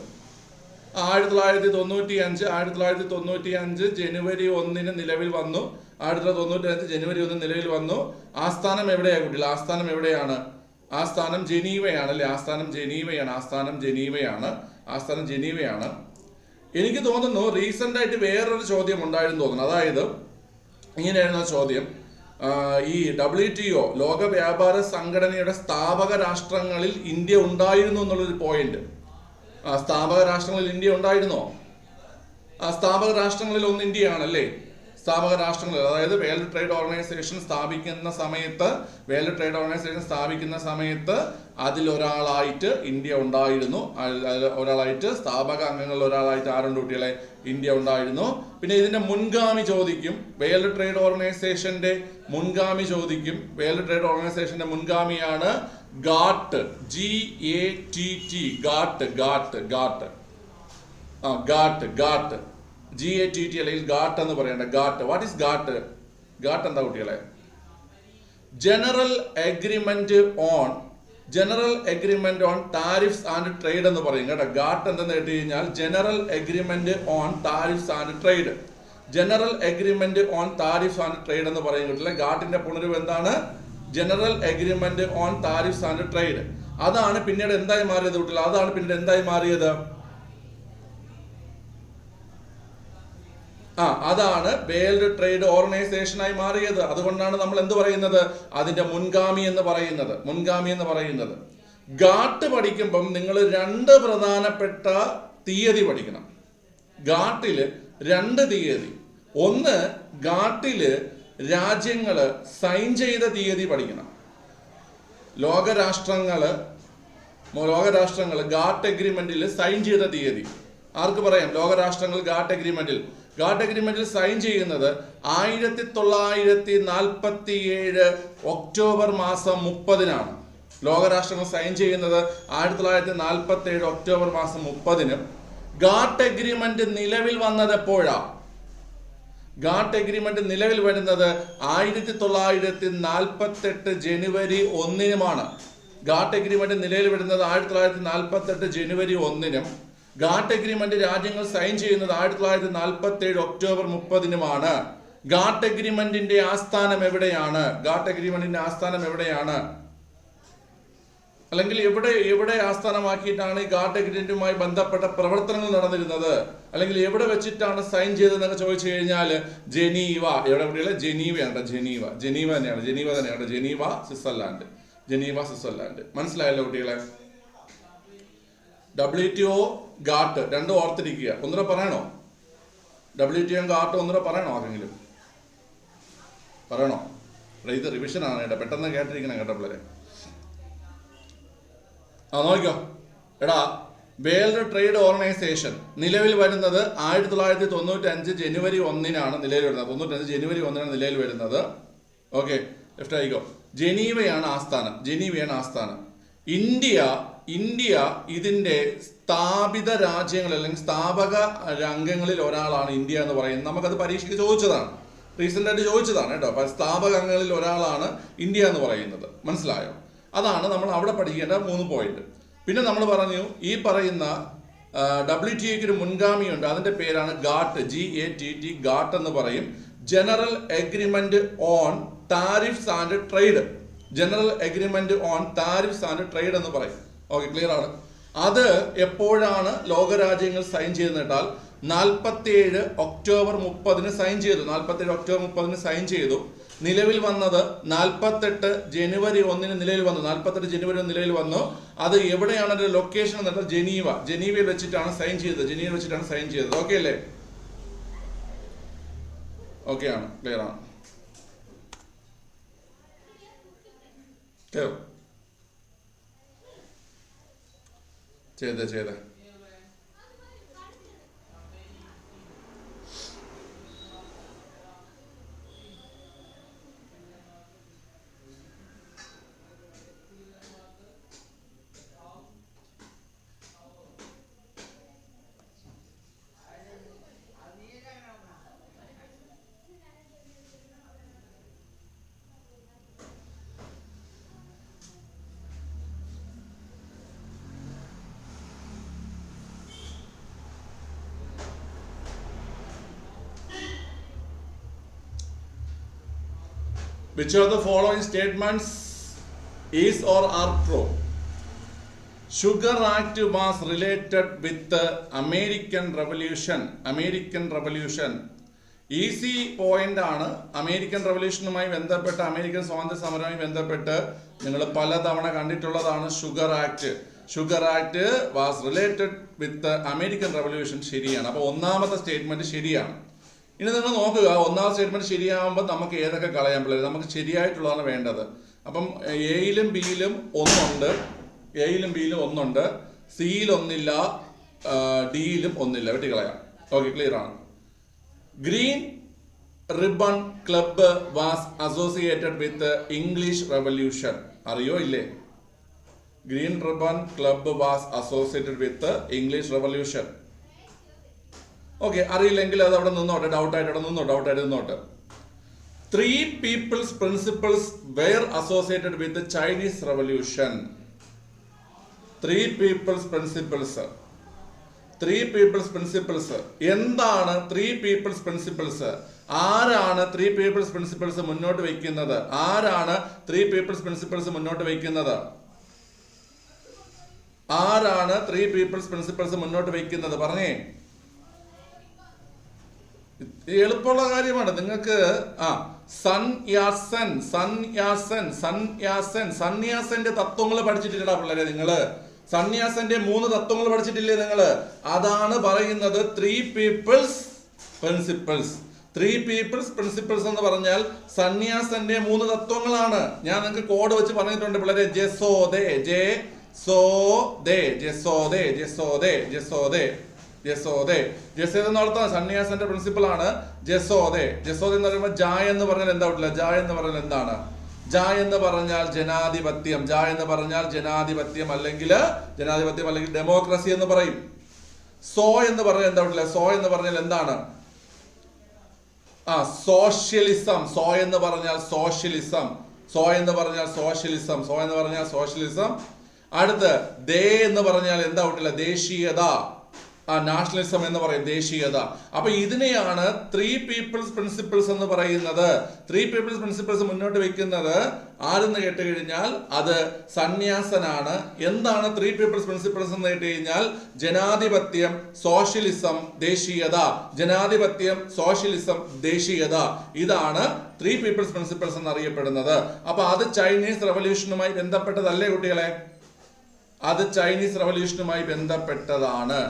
1995 ജനുവരി 1 നിലവിൽ വന്നു. 1995 ജനുവരി 1 നിലവിൽ വന്നു. ആസ്ഥാനം എവിടെയാണ് കുട്ടികൾ? ആസ്ഥാനം എവിടെയാണ്? ആസ്ഥാനം ജനീവയാണ് അല്ലെ? ആസ്ഥാനം ജനീവയാണ്. എനിക്ക് തോന്നുന്നു റീസെന്റ് ആയിട്ട് വേറൊരു ചോദ്യം ഉണ്ടായിരുന്നു തോന്നുന്നു. അതായത് ഇങ്ങനെയായിരുന്നു ചോദ്യം, ഈ WTO ലോക വ്യാപാര സംഘടനയുടെ സ്ഥാപക രാഷ്ട്രങ്ങളിൽ ഇന്ത്യ ഉണ്ടായിരുന്നു എന്നുള്ളൊരു പോയിന്റ്. സ്ഥാപക രാഷ്ട്രങ്ങളിൽ ഇന്ത്യ ഉണ്ടായിരുന്നോ? സ്ഥാപക രാഷ്ട്രങ്ങളിൽ ഒന്ന് ഇന്ത്യയാണല്ലേ? സ്ഥാപക രാഷ്ട്രങ്ങളിൽ, അതായത് വേൾഡ് ട്രേഡ് ഓർഗനൈസേഷൻ സ്ഥാപിക്കുന്ന സമയത്ത് അതിലൊരാളായിട്ട് ഇന്ത്യ ഉണ്ടായിരുന്നു. ഒരാളായിട്ട്, സ്ഥാപക അംഗങ്ങളിൽ ഒരാളായിട്ട് ആരുണ്ട് കുട്ടികളെ? ഇന്ത്യ ഉണ്ടായിരുന്നു. പിന്നെ ഇതിന്റെ മുൻഗാമി ചോദിക്കും. വേൾഡ് ട്രേഡ് ഓർഗനൈസേഷന്റെ മുൻഗാമി ചോദിക്കും. വേൾഡ് ട്രേഡ് ഓർഗനൈസേഷന്റെ മുൻഗാമിയാണ് ഗാട്ട്, GATT, ഗാട്ട് GATT അല്ലെങ്കിൽ ഗാട്ട് എന്ന് പറയണ്ട. GATT, what is GATT? GATT എന്താ കുട്ടികളെ? General agreement on tariffs and trade എന്ന് പറയും കേട്ടോ. ഗാട്ട് എന്തെന്ന് കേട്ട് കഴിഞ്ഞാൽ general agreement on tariffs and trade. General agreement on tariffs and trade എന്ന് പറയും കുട്ടികളെ. ഗാട്ടിന്റെ പുനരുപം എന്താണ്? General agreement on tariffs and trade. അതാണ് പിന്നീട് എന്തായി മാറിയത് കുട്ടികൾ? അതാണ് വേൾഡ് ട്രേഡ് ഓർഗനൈസേഷനായി മാറിയത്. അതുകൊണ്ടാണ് നമ്മൾ എന്ത് പറയുന്നത്? അതിന്റെ മുൻഗാമി എന്ന് പറയുന്നത്. ഗാട്ട് പഠിക്കുമ്പം നിങ്ങൾ 2 പ്രധാനപ്പെട്ട തീയതി പഠിക്കണം. ഗാട്ടില് 2 തീയതി. ഒന്ന്, ഗാട്ടില് രാജ്യങ്ങള് സൈൻ ചെയ്ത തീയതി പഠിക്കണം. ലോകരാഷ്ട്രങ്ങള് ഗാട്ട് അഗ്രിമെന്റിൽ സൈൻ ചെയ്ത തീയതി. ആർക്ക് പറയാം? ലോകരാഷ്ട്രങ്ങൾ ഗാട്ട് അഗ്രിമെന്റിൽ സൈൻ ചെയ്യുന്നത് 1947 ഒക്ടോബർ മാസം 30 ലോകരാഷ്ട്രങ്ങൾ സൈൻ ചെയ്യുന്നത് 1947 ഒക്ടോബർ മാസം 30. ഗാട്ട് അഗ്രിമെന്റ് നിലവിൽ വന്നത് എപ്പോഴാ? ഗാട്ട് അഗ്രിമെന്റ് നിലവിൽ വരുന്നത് 1948 ജനുവരി 1 ഗാട്ട് അഗ്രിമെന്റ് നിലവിൽ വരുന്നത് 1948 ജനുവരി 1. ഗാട്ട് അഗ്രിമെന്റ് രാജ്യങ്ങൾ സൈൻ ചെയ്യുന്നത് 1947 ഒക്ടോബർ 30 ഗാട്ട് അഗ്രിമെന്റിന്റെ ആസ്ഥാനം എവിടെയാണ്? അല്ലെങ്കിൽ എവിടെ ആസ്ഥാനമാക്കിയിട്ടാണ് ഈ ഗാട്ട് അഗ്രിമെന്റുമായി ബന്ധപ്പെട്ട പ്രവർത്തനങ്ങൾ നടന്നിരുന്നത്? അല്ലെങ്കിൽ എവിടെ വെച്ചിട്ടാണ് സൈൻ ചെയ്തതെന്നൊക്കെ ചോദിച്ചു കഴിഞ്ഞാൽ ജനീവ. എവിടെ കുട്ടികളെ? ജനീവ തന്നെയാണ്. Geneva, Switzerland. മനസ്സിലായല്ലോ കുട്ടികളെ? WTO, ഗാട്ട് രണ്ടും ഓർത്തിരിക്കുക. ഒന്നുകൂടെ പറയണോ? WTO ഗാട്ട് ഒന്നുകൂടെ പറയണോ? ആരെങ്കിലും പറയണോ? ഇത് റിവിഷൻ ആണ് കേട്ടോ, പെട്ടെന്ന് കേട്ടിരിക്കണം കേട്ടോ പിള്ളേരെ. നോക്കിക്കോ എടാ. വേൾഡ് ട്രേഡ് ഓർഗനൈസേഷൻ നിലവിൽ വരുന്നത് 1995 ജനുവരി 1 നിലവിൽ വരുന്നത്. 95 ജനുവരി 1 നിലവിൽ വരുന്നത്. ഓക്കെ, ലെഫ്റ്റ് ആയിക്കോ. ജനീവയാണ് ആസ്ഥാനം. ഇന്ത്യ ഇതിന്റെ സ്ഥാപിത രാജ്യങ്ങൾ അല്ലെങ്കിൽ സ്ഥാപക അംഗങ്ങളിൽ ഒരാളാണ് ഇന്ത്യ എന്ന് പറയുന്നത്. നമുക്കത് പരീക്ഷയ്ക്ക് ചോദിച്ചതാണ്, റീസെന്റ് ആയിട്ട് ചോദിച്ചതാണ് കേട്ടോ. സ്ഥാപക അംഗങ്ങളിൽ ഒരാളാണ് ഇന്ത്യ എന്ന് പറയുന്നത്. മനസ്സിലായോ? അതാണ് നമ്മൾ അവിടെ പഠിക്കേണ്ട 3 പോയിന്റ്. പിന്നെ നമ്മൾ പറഞ്ഞു ഈ പറയുന്ന WTOയ്ക്ക് ഒരു മുൻഗാമിയുണ്ട്. അതിന്റെ പേരാണ് ഗാട്ട്, GATT, ഗാട്ട് എന്ന് പറയും. General agreement on tariffs and trade എന്ന് പറയും. ഓക്കെ, ക്ലിയർ ആണ്? അത് എപ്പോഴാണ് ലോകരാജ്യങ്ങൾ സൈൻ ചെയ്തെന്നിട്ടാൽ 47 ഒക്ടോബർ 30 സൈൻ ചെയ്തു. നിലവിൽ വന്നത് 48 ജനുവരി 1 നിലവിൽ വന്നു. അത് എവിടെയാണ് അതിന്റെ ലൊക്കേഷൻ എന്നുള്ളത്? ജനീവയിൽ വെച്ചിട്ടാണ് സൈൻ ചെയ്തത്. ഓക്കെ അല്ലേ? ഓക്കെ ആണ്, ക്ലിയർ ആണ്. ചെയ്തേ Which of the following statements is or are true? Sugar Act was related with the American Revolution. American Revolution. Easy point ആണ്. അമേരിക്കൻ റവല്യൂഷനുമായി ബന്ധപ്പെട്ട്, അമേരിക്കൻ സ്വാതന്ത്ര്യ സമരവുമായി ബന്ധപ്പെട്ട് നിങ്ങൾ പലതവണ കണ്ടിട്ടുള്ളതാണ് sugar act. Sugar act was related with American revolution. ശരിയാണ്. അപ്പോൾ ഒന്നാമത്തെ സ്റ്റേറ്റ്മെന്റ് ശരിയാണ്. ഇനി നിങ്ങൾ നോക്കുക, ഒന്നാമത്തെ സ്റ്റേറ്റ്മെന്റ് ശരിയാകുമ്പോൾ നമുക്ക് ഏതൊക്കെ കളയാൻ പറ്റില്ല, നമുക്ക് ശരിയായിട്ടുള്ളതാണ് വേണ്ടത്. അപ്പം എയിലും ബിയിലും ഒന്നുണ്ട്, എയിലും ബിയിലും ഒന്നുണ്ട്, സിയിൽ ഒന്നില്ല, ഡിയിലും ഒന്നില്ല, വെട്ടിക്കളയാം. ഓക്കെ, ക്ലിയർ ആണ്. Green ribbon club was associated with English revolution. അറിയോ ഇല്ലേ? Green ribbon club was associated with English revolution. Okay, അറിയില്ലെങ്കിൽ അത് അവിടെ നിന്നോട്ടെ, ഡൗട്ടായിട്ട് നിന്നോട്ടെ. 3 people's principles were associated with the Chinese Revolution. 3 people's principles. എന്താണ് 3 people's principles? ആരാണ് 3 people's principles മുന്നോട്ട് വയ്ക്കുന്നത്? ആരാണ് 3 people's principles മുന്നോട്ട് വയ്ക്കുന്നത്? ആരാണ് 3 people's principles മുന്നോട്ട് വയ്ക്കുന്നത്? പറഞ്ഞേ. എളുപ്പമുള്ള കാര്യമാണ് നിങ്ങൾക്ക്. സന്യാസന്റെ തത്വങ്ങൾ പഠിച്ചിട്ടില്ലടാ പിള്ളേരെ നിങ്ങള്. സന്യാസന്റെ 3 തത്വങ്ങൾ പഠിച്ചിട്ടില്ലേ നിങ്ങള്? അതാണ് പറയുന്നത് 3 people's principles. 3 people's principles എന്ന് പറഞ്ഞാൽ സന്യാസന്റെ 3 തത്വങ്ങളാണ്. ഞാൻ നിങ്ങൾക്ക് കോഡ് വെച്ച് പറഞ്ഞിട്ടുണ്ട് പിള്ളേരെ. ജെസോദേ എന്ന് നടത്താൻ സന്യാസന്റെ പ്രിൻസിപ്പിൾ ആണ് ജെസോദേ. എന്ന് പറയുമ്പോൾ ജായ എന്ന് പറഞ്ഞാൽ എന്താ പറ്റില്ല? ജായ എന്ന് പറഞ്ഞാൽ എന്താണ്? ജായ എന്ന് പറഞ്ഞാൽ ജനാധിപത്യം. അല്ലെങ്കിൽ ഡെമോക്രസി എന്ന് പറയും. സോ എന്ന് പറഞ്ഞാൽ എന്താ പറ്റില്ല? സോ എന്ന് പറഞ്ഞാൽ എന്താണ്? സോഷ്യലിസം. സോ എന്ന് പറഞ്ഞാൽ സോഷ്യലിസം. അടുത്ത് ദേ എന്ന് പറഞ്ഞാൽ എന്താ പറ്റില്ല? ദേശീയത. നാഷണലിസം എന്ന് പറയും, ദേശീയത. അപ്പൊ ഇതിനെയാണ് 3 people's principles എന്ന് പറയുന്നത്. 3 people's principles മുന്നോട്ട് വെക്കുന്നത് ആരെന്ന് കേട്ട് കഴിഞ്ഞാൽ അത് സന്യാസനാണ്. എന്താണ് 3 people's principles എന്ന് കേട്ട് കഴിഞ്ഞാൽ ജനാധിപത്യം, സോഷ്യലിസം, ദേശീയത. ഇതാണ് 3 people's principles എന്നറിയപ്പെടുന്നത്. അപ്പൊ അത് ചൈനീസ് റവല്യൂഷനുമായി ബന്ധപ്പെട്ടതല്ലേ കുട്ടികളെ? അത് ചൈനീസ് റവല്യൂഷനുമായി ബന്ധപ്പെട്ടതാണ്.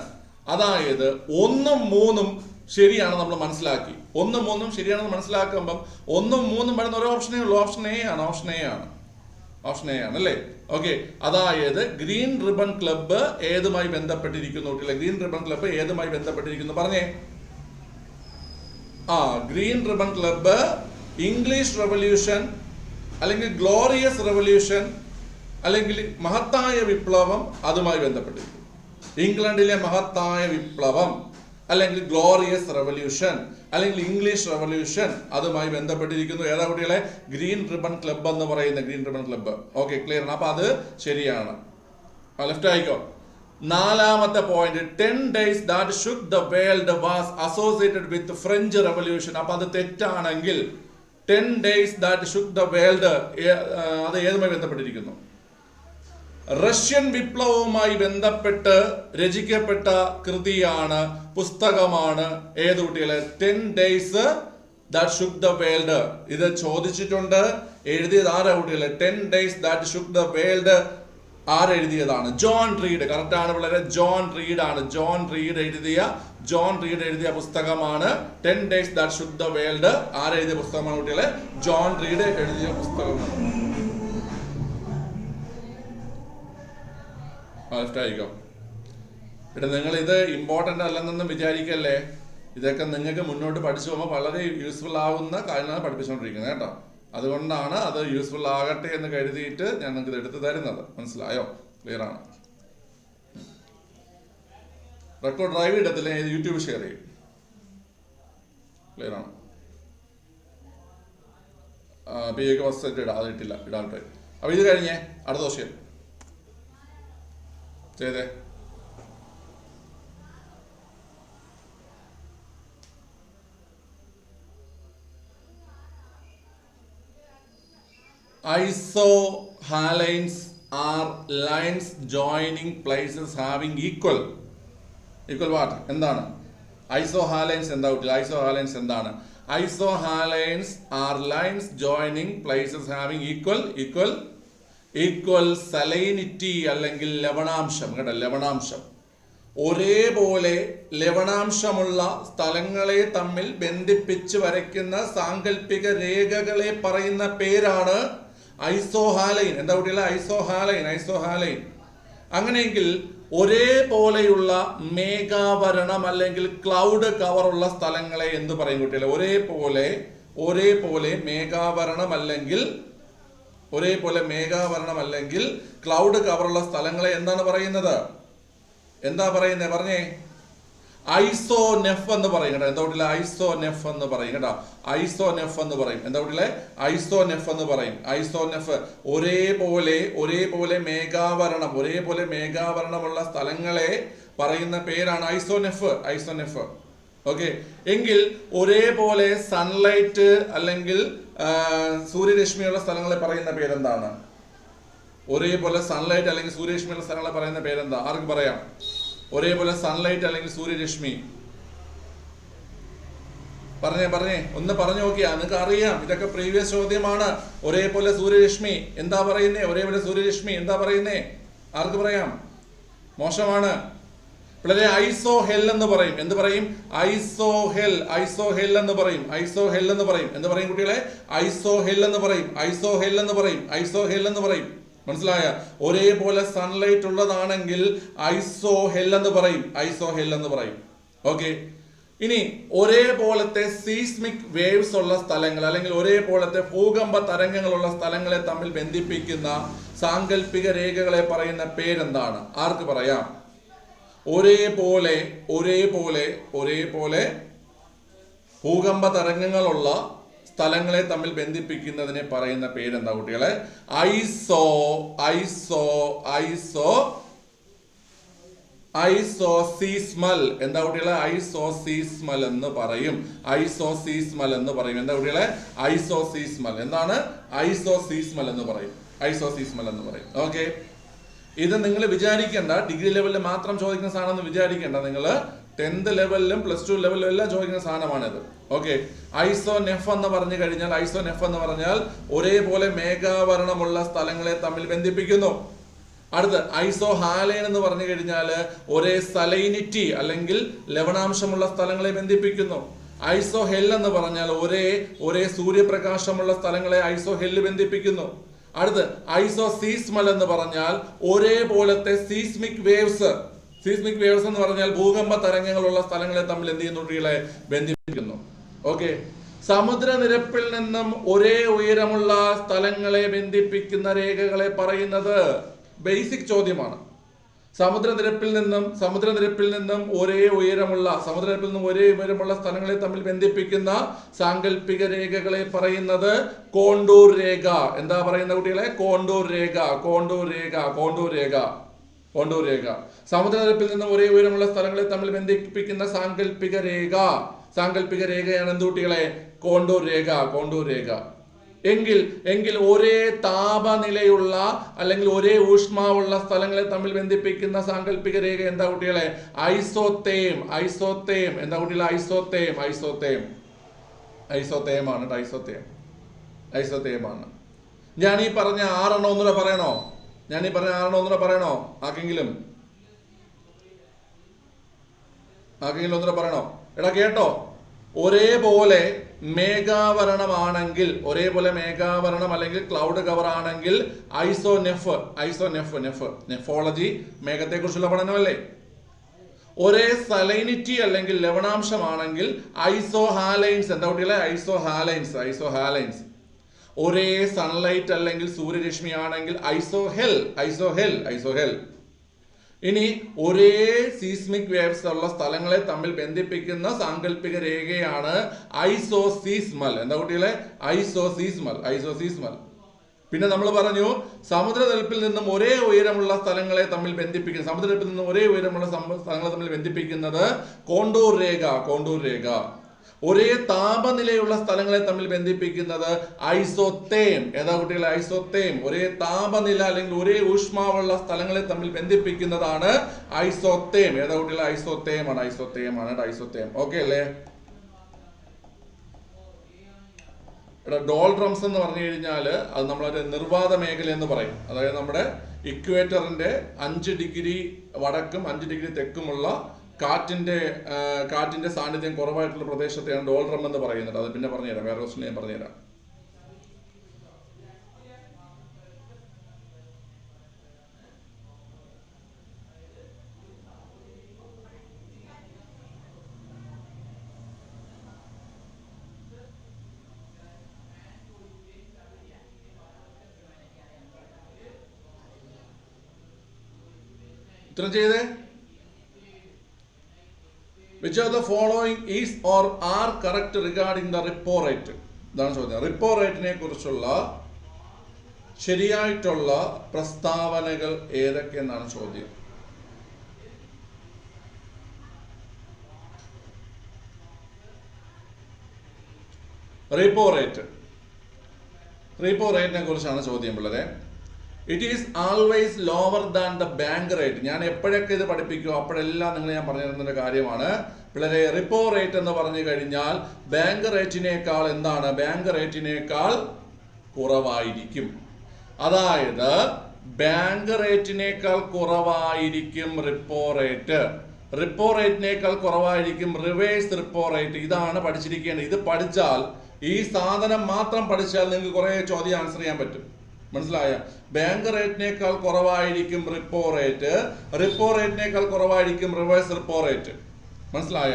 അതായത് 1ഉം 3ഉം ശരിയാണ് നമ്മൾ മനസ്സിലാക്കി. 1ഉം 3ഉം ശരിയാണെന്ന് മനസ്സിലാക്കുമ്പം 1ഉം 3ഉം വരുന്ന ഒരു ഓപ്ഷനേ ഉള്ളൂ. ഓപ്ഷൻ എ ആണ് അല്ലേ? ഓക്കെ, അതായത് ഗ്രീൻ റിബൺ ക്ലബ്ബ് ഏതുമായി ബന്ധപ്പെട്ടിരിക്കുന്നു കുട്ടികളെ? ഗ്രീൻ റിബൺ ക്ലബ്ബ് ഏതുമായി ബന്ധപ്പെട്ടിരിക്കുന്നു പറഞ്ഞേ. Green ribbon club English revolution അല്ലെങ്കിൽ ഗ്ലോറിയസ് റവല്യൂഷൻ അല്ലെങ്കിൽ മഹത്തായ വിപ്ലവം അതുമായി ബന്ധപ്പെട്ടിരിക്കുന്നു. ഇംഗ്ലണ്ടിലെ മഹത്തായ വിപ്ലവം അല്ലെങ്കിൽ ഗ്ലോറിയസ് റവല്യൂഷൻ അല്ലെങ്കിൽ ഇംഗ്ലീഷ് റവല്യൂഷൻ അതുമായി ബന്ധപ്പെട്ടിരിക്കുന്നു. ഏതാ കുട്ടികളെ? ഗ്രീൻ റിബൺ ക്ലബ്ബ് എന്ന് പറയുന്ന green ribbon club. Okay, clear ആണ്. അപ്പൊ അത് ശരിയാണ്. ലെഫ്റ്റ് ആയിക്കോ. 4ാമത്തെ point 10 days that shook the world was associated with French Revolution. അപ്പൊ അത് തെറ്റാണെങ്കിൽ 10 days that shook the world അത് ഏതുമായി ബന്ധപ്പെട്ടിരിക്കുന്നു? റഷ്യൻ വിപ്ലവവുമായി ബന്ധപ്പെട്ട് രചിക്കപ്പെട്ട കൃതിയാണ്, പുസ്തകമാണ് ഏത് കുട്ടികളെ? 10 days that shook the world. ഇത് ചോദിച്ചിട്ടുണ്ട്. എഴുതിയത് ആരാ കുട്ടികളെ? 10 days that shook the world ആരെഴുതിയതാണ്? John Reed. കറക്റ്റ് ആണ് വളരെ. ജോൺ റീഡ് എഴുതിയ പുസ്തകമാണ് 10 days that shook the world. ആരെഴുതിയ പുസ്തകമാണ് കുട്ടികളെ? ജോൺ റീഡ് എഴുതിയ പുസ്തകമാണ്. നിങ്ങൾ ഇത് ഇമ്പോർട്ടൻ്റ് അല്ലെന്നൊന്നും വിചാരിക്കല്ലേ. ഇതൊക്കെ നിങ്ങൾക്ക് മുന്നോട്ട് പഠിച്ചു പോകുമ്പോൾ വളരെ യൂസ്ഫുൾ ആവുന്ന കാര്യങ്ങളാണ് പഠിപ്പിച്ചുകൊണ്ടിരിക്കുന്നത് കേട്ടോ. അതുകൊണ്ടാണ് അത് യൂസ്ഫുൾ ആകട്ടെ എന്ന് കരുതിയിട്ട് ഞാൻ നിങ്ങൾക്ക് ഇത് എടുത്തു തരുന്നത്. മനസ്സിലായോ? ക്ലിയർ ആണ്. റെക്കോർഡ് ഡ്രൈവ് ഇടത്തില്ല, യൂട്യൂബ് ഷെയർ ചെയ്യും. ക്ലിയർ ആണ്. PA ഫസ്റ്റ് അത് ഇടാട്ടെ. അപ്പൊ ഇത് കഴിഞ്ഞേ അടുത്ത ക്വസ്റ്റ്യൻ ചെയ്തേ. Isohalines are lines joining places having equal what എന്താണ് ഐസോഹാലൈൻസ്? എന്താ കുട്ടികൾ ഐസോഹാലൈൻസ് എന്താണ്? Isohalines are lines joining places having equal salinity അല്ലെങ്കിൽ ലവണാംശം. കേട്ടോ, ലവണാംശം. ഒരേപോലെ ലവണാംശമുള്ള സ്ഥലങ്ങളെ തമ്മിൽ ബന്ധിപ്പിച്ച് വരയ്ക്കുന്ന സാങ്കല്പിക രേഖകളെ പറയുന്ന പേരാണ് ഐസോഹാലൈൻ. എന്താ കുട്ടികളെ? ഐസോഹാലൈൻ. അങ്ങനെയെങ്കിൽ ഒരേപോലെയുള്ള മേഘാവരണം അല്ലെങ്കിൽ ക്ലൗഡ് കവറുള്ള സ്ഥലങ്ങളെ എന്ത് പറയും കുട്ടികളെ? ഒരേപോലെ മേഘാവരണം അല്ലെങ്കിൽ ക്ലൗഡ് കവറുള്ള സ്ഥലങ്ങളെ എന്താണ് പറയുന്നത്? പറഞ്ഞേ. ഐസോനെഫ് എന്ന് പറയും കേട്ടോ. എന്താ കുട്ടികളെ? ഐസോനെഫ് എന്ന് പറയും കേട്ടോ. എന്താ കുട്ടികളെ? ഐസോനെഫ് എന്ന് പറയും. ഒരേപോലെ മേഘാവരണമുള്ള സ്ഥലങ്ങളെ പറയുന്ന പേരാണ് ഐസോനെഫ്. ഓക്കെ. എങ്കിൽ ഒരേപോലെ സൺലൈറ്റ് അല്ലെങ്കിൽ സൂര്യരശ്മിയുള്ള സ്ഥലങ്ങളെ പറയുന്ന പേരെന്താണ്? ഒരേപോലെ സൺലൈറ്റ് അല്ലെങ്കിൽ സൂര്യരശ്മിയുള്ള സ്ഥലങ്ങളെ പറയുന്ന പേരെന്താ? ആർക്ക് പറയാം? ഒരേപോലെ സൺലൈറ്റ് അല്ലെങ്കിൽ സൂര്യരശ്മി. പറഞ്ഞേ ഒന്ന് പറഞ്ഞു നോക്കിയാ. നിങ്ങൾക്ക് അറിയാം, ഇതൊക്കെ പ്രീവിയസ് ചോദ്യമാണ്. ഒരേപോലെ സൂര്യരശ്മി എന്താ പറയുന്നേ? ഒരേപോലെ സൂര്യരശ്മി എന്താ പറയുന്നേ? ആർക്ക് പറയാം? മോശമാണ്. പിള്ളേരെ ഐസോഹെൽ എന്ന് പറയും. എന്ത് പറയും? ഐസോഹെൽ എന്ന് പറയും. എന്ത് പറയും കുട്ടികളെ? ഐസോഹെൽ എന്ന് പറയും. മനസ്സിലായ? ഒരേപോലെ സൺലൈറ്റ് ഉള്ളതാണെങ്കിൽ ഐസോഹെൽ എന്ന് പറയും. ഓക്കെ. ഇനി ഒരേപോലത്തെ സീസ്മിക് വേവ്സ് ഉള്ള സ്ഥലങ്ങൾ അല്ലെങ്കിൽ ഒരേപോലത്തെ ഭൂകമ്പ തരംഗങ്ങളുള്ള സ്ഥലങ്ങളെ തമ്മിൽ ബന്ധിപ്പിക്കുന്ന സാങ്കല്പിക രേഖകളെ പറയുന്ന പേരെന്താണ്? ആർക്ക് പറയാം? ഒരേപോലെ ഭൂകമ്പ തരംഗങ്ങളുള്ള സ്ഥലങ്ങളെ തമ്മിൽ ബന്ധിപ്പിക്കുന്നതിനെ പറയുന്ന പേരെന്താ കുട്ടികളെ? ഐസോസീസ്മൽ. എന്താ കുട്ടികളെ? ഐസോസീസ്മൽ എന്ന് പറയും. എന്താ കുട്ടികളെ? ഐസോസീസ്മൽ. എന്താണ്? ഐസോസീസ്മൽ എന്ന് പറയും. ഓക്കെ. ഇത് നിങ്ങൾ വിചാരിക്കേണ്ട ഡിഗ്രി ലെവലിൽ മാത്രം ചോദിക്കുന്ന സാധനം വിചാരിക്കേണ്ട. നിങ്ങൾ 10th ലെവലിലും +2 ലെവലിലും എല്ലാം ചോദിക്കുന്ന സാധനമാണിത്. ഓക്കെ. ഐസോനെഫ് എന്ന് പറഞ്ഞു കഴിഞ്ഞാൽ ഒരേപോലെ മേഘാവരണമുള്ള സ്ഥലങ്ങളെ തമ്മിൽ ബന്ധിപ്പിക്കുന്നു. അടുത്ത് ഐസോഹാലൈൻ എന്ന് പറഞ്ഞു കഴിഞ്ഞാൽ ഒരേ സലൈനിറ്റി അല്ലെങ്കിൽ ലവണാംശമുള്ള സ്ഥലങ്ങളെ ബന്ധിപ്പിക്കുന്നു. ഐസോഹെൽ എന്ന് പറഞ്ഞാൽ ഒരേ സൂര്യപ്രകാശമുള്ള സ്ഥലങ്ങളെ ഐസോഹെല്ല് ബന്ധിപ്പിക്കുന്നു. അടുത്ത് ഐസോസീസ്മൽ എന്ന് പറഞ്ഞാൽ ഒരേപോലത്തെ സീസ്മിക് വേവ്സ് എന്ന് പറഞ്ഞാൽ ഭൂകമ്പ തരംഗങ്ങളുള്ള സ്ഥലങ്ങളെ തമ്മിൽ എന്ത് ചെയ്യുന്നു? ബന്ധിപ്പിക്കുന്നു. ഓക്കെ. സമുദ്രനിരപ്പിൽ നിന്നും ഒരേ ഉയരമുള്ള സ്ഥലങ്ങളെ ബന്ധിപ്പിക്കുന്ന രേഖകളെ പറയുന്നത് ബേസിക് ചോദ്യമാണ്. സമുദ്രനിരപ്പിൽ നിന്നും ഒരേ ഉയരമുള്ള സ്ഥലങ്ങളെ തമ്മിൽ ബന്ധിപ്പിക്കുന്ന സാങ്കല്പിക രേഖകളെ പറയുന്നത് കോണ്ടൂർ രേഖ. എന്താ പറയുന്ന കുട്ടികളെ? കോണ്ടൂർ രേഖ. സമുദ്രനിരപ്പിൽ നിന്നും ഒരേ ഉയരമുള്ള സ്ഥലങ്ങളെ തമ്മിൽ ബന്ധിപ്പിക്കുന്ന സാങ്കല്പിക രേഖയാണ് എന്ത് കുട്ടികളെ? കോണ്ടൂർ രേഖ. എങ്കിൽ ഒരേ താപനിലയുള്ള അല്ലെങ്കിൽ ഒരേ ഊഷ്മാവുള്ള സ്ഥലങ്ങളെ തമ്മിൽ ബന്ധിപ്പിക്കുന്ന സാങ്കല്പിക രേഖ എന്താ കുട്ടികളെ? ഐസോതേം. എന്താ കുട്ടികളെ? ഐസോതേമാണ്. ഞാൻ ഈ പറഞ്ഞ 6 ഒന്നുകൂടെ പറയണോ? ആർക്കെങ്കിലും ഒന്നുകൂടെ പറയണോ? എടാ കേട്ടോ. ഒരേപോലെ മേഘാവരണം അല്ലെങ്കിൽ ക്ലൗഡ് കവർ ആണെങ്കിൽ നെഫോളജി മേഘത്തെ കുറിച്ചുള്ള പഠനമല്ലേ? ഒരേ സലൈനിറ്റി അല്ലെങ്കിൽ ലവണാംശമാണെങ്കിൽ ഐസോഹാലൈൻസ്. എന്താ കുട്ടികളെ? ഐസോഹാലൈൻസ്. ഒരേ സൺലൈറ്റ് അല്ലെങ്കിൽ സൂര്യരശ്മി ആണെങ്കിൽ ഐസോഹെൽ. ഇനി ഒരേ സീസ്മിക് വേവ്സ് ഉള്ള സ്ഥലങ്ങളെ തമ്മിൽ ബന്ധിപ്പിക്കുന്ന സാങ്കല്പിക രേഖയാണ് ഐസോസീസ്മൽ. എന്താ കുട്ടികളെ? ഐസോസീസ്മൽ. പിന്നെ നമ്മൾ പറഞ്ഞു സമുദ്രനിരപ്പിൽ നിന്നും ഒരേ ഉയരമുള്ള സ്ഥലങ്ങളെ തമ്മിൽ ബന്ധിപ്പിക്കുന്നത് കോണ്ടൂർ രേഖ. ഒരേ താപനിലയുള്ള സ്ഥലങ്ങളെ തമ്മിൽ ബന്ധിപ്പിക്കുന്നത് ഐസോത്തേം. ഏതാ കുട്ടികളെ? ഐസോത്തേം. ഒരേ താപനില അല്ലെങ്കിൽ ഒരേ ഊഷ്മാവുള്ള സ്ഥലങ്ങളെ തമ്മിൽ ബന്ധിപ്പിക്കുന്നതാണ് ഐസോത്തേം. ഏതാ കുട്ടികളെ? ഐസോത്തേം ആണ്. ഐസോത്തേം. ഓക്കെ അല്ലേ? ഡോൾഡ്രംസ് എന്ന് പറഞ്ഞു കഴിഞ്ഞാൽ അത് നമ്മളൊരു നിർവാത മേഖല എന്ന് പറയും. അതായത് നമ്മുടെ ഇക്വേറ്ററിന്റെ 5 ഡിഗ്രി വടക്കും 5 ഡിഗ്രി തെക്കുമുള്ള കാറ്റിന്റെ സാന്നിധ്യം കുറവായിട്ടുള്ള പ്രദേശത്തെയാണ് ഡോൾഡ്രം എന്ന് പറയുന്നത്. അത് പിന്നെ പറഞ്ഞുതരാം, വേറെ ക്വസ്റ്റ്യൻ ഞാൻ പറഞ്ഞുതരാം. ഉത്തരം ചെയ്തേ. Which of the following is or are correct regarding the repo rate? ഇതാണ് ചോദ്യം. റിപ്പോ റേറ്റിനെ കുറിച്ചുള്ള ശരിയായിട്ടുള്ള പ്രസ്താവനകൾ ഏതൊക്കെയെന്നാണ് ചോദ്യം. റിപ്പോ റേറ്റിനെ കുറിച്ചാണ് ചോദ്യം പിള്ളേരെ. It is always lower than the bank rate. ഞാൻ എപ്പോഴൊക്കെ ഇത് പഠിപ്പിക്കുമോ അപ്പോഴെല്ലാം നിങ്ങൾ ഞാൻ പറഞ്ഞു തരുന്ന കാര്യമാണ് പിള്ളേരെ. റിപ്പോ റേറ്റ് എന്ന് പറഞ്ഞു കഴിഞ്ഞാൽ ബാങ്ക് റേറ്റിനേക്കാൾ എന്താണ്? ബാങ്ക് റേറ്റിനേക്കാൾ കുറവായിരിക്കും. അതായത് ബാങ്ക് റേറ്റിനേക്കാൾ കുറവായിരിക്കും റിപ്പോ റേറ്റ്. റിപ്പോ റേറ്റിനേക്കാൾ കുറവായിരിക്കും റിവേഴ്സ് റിപ്പോ റേറ്റ്. ഇതാണ് പഠിച്ചിരിക്കേണ്ടത്. ഇത് പഠിച്ചാൽ, ഈ സാധനം മാത്രം പഠിച്ചാൽ നിങ്ങൾക്ക് കുറെ ചോദ്യം ആൻസർ ചെയ്യാൻ പറ്റും. മനസ്സിലായ? ബാങ്ക് റേറ്റിനേക്കാൾ കുറവായിരിക്കും റിപ്പോ റേറ്റ് റേറ്റിനേക്കാൾ കുറവായിരിക്കും റിവേഴ്സ് റിപ്പോ റേറ്റ്. മനസ്സിലായ?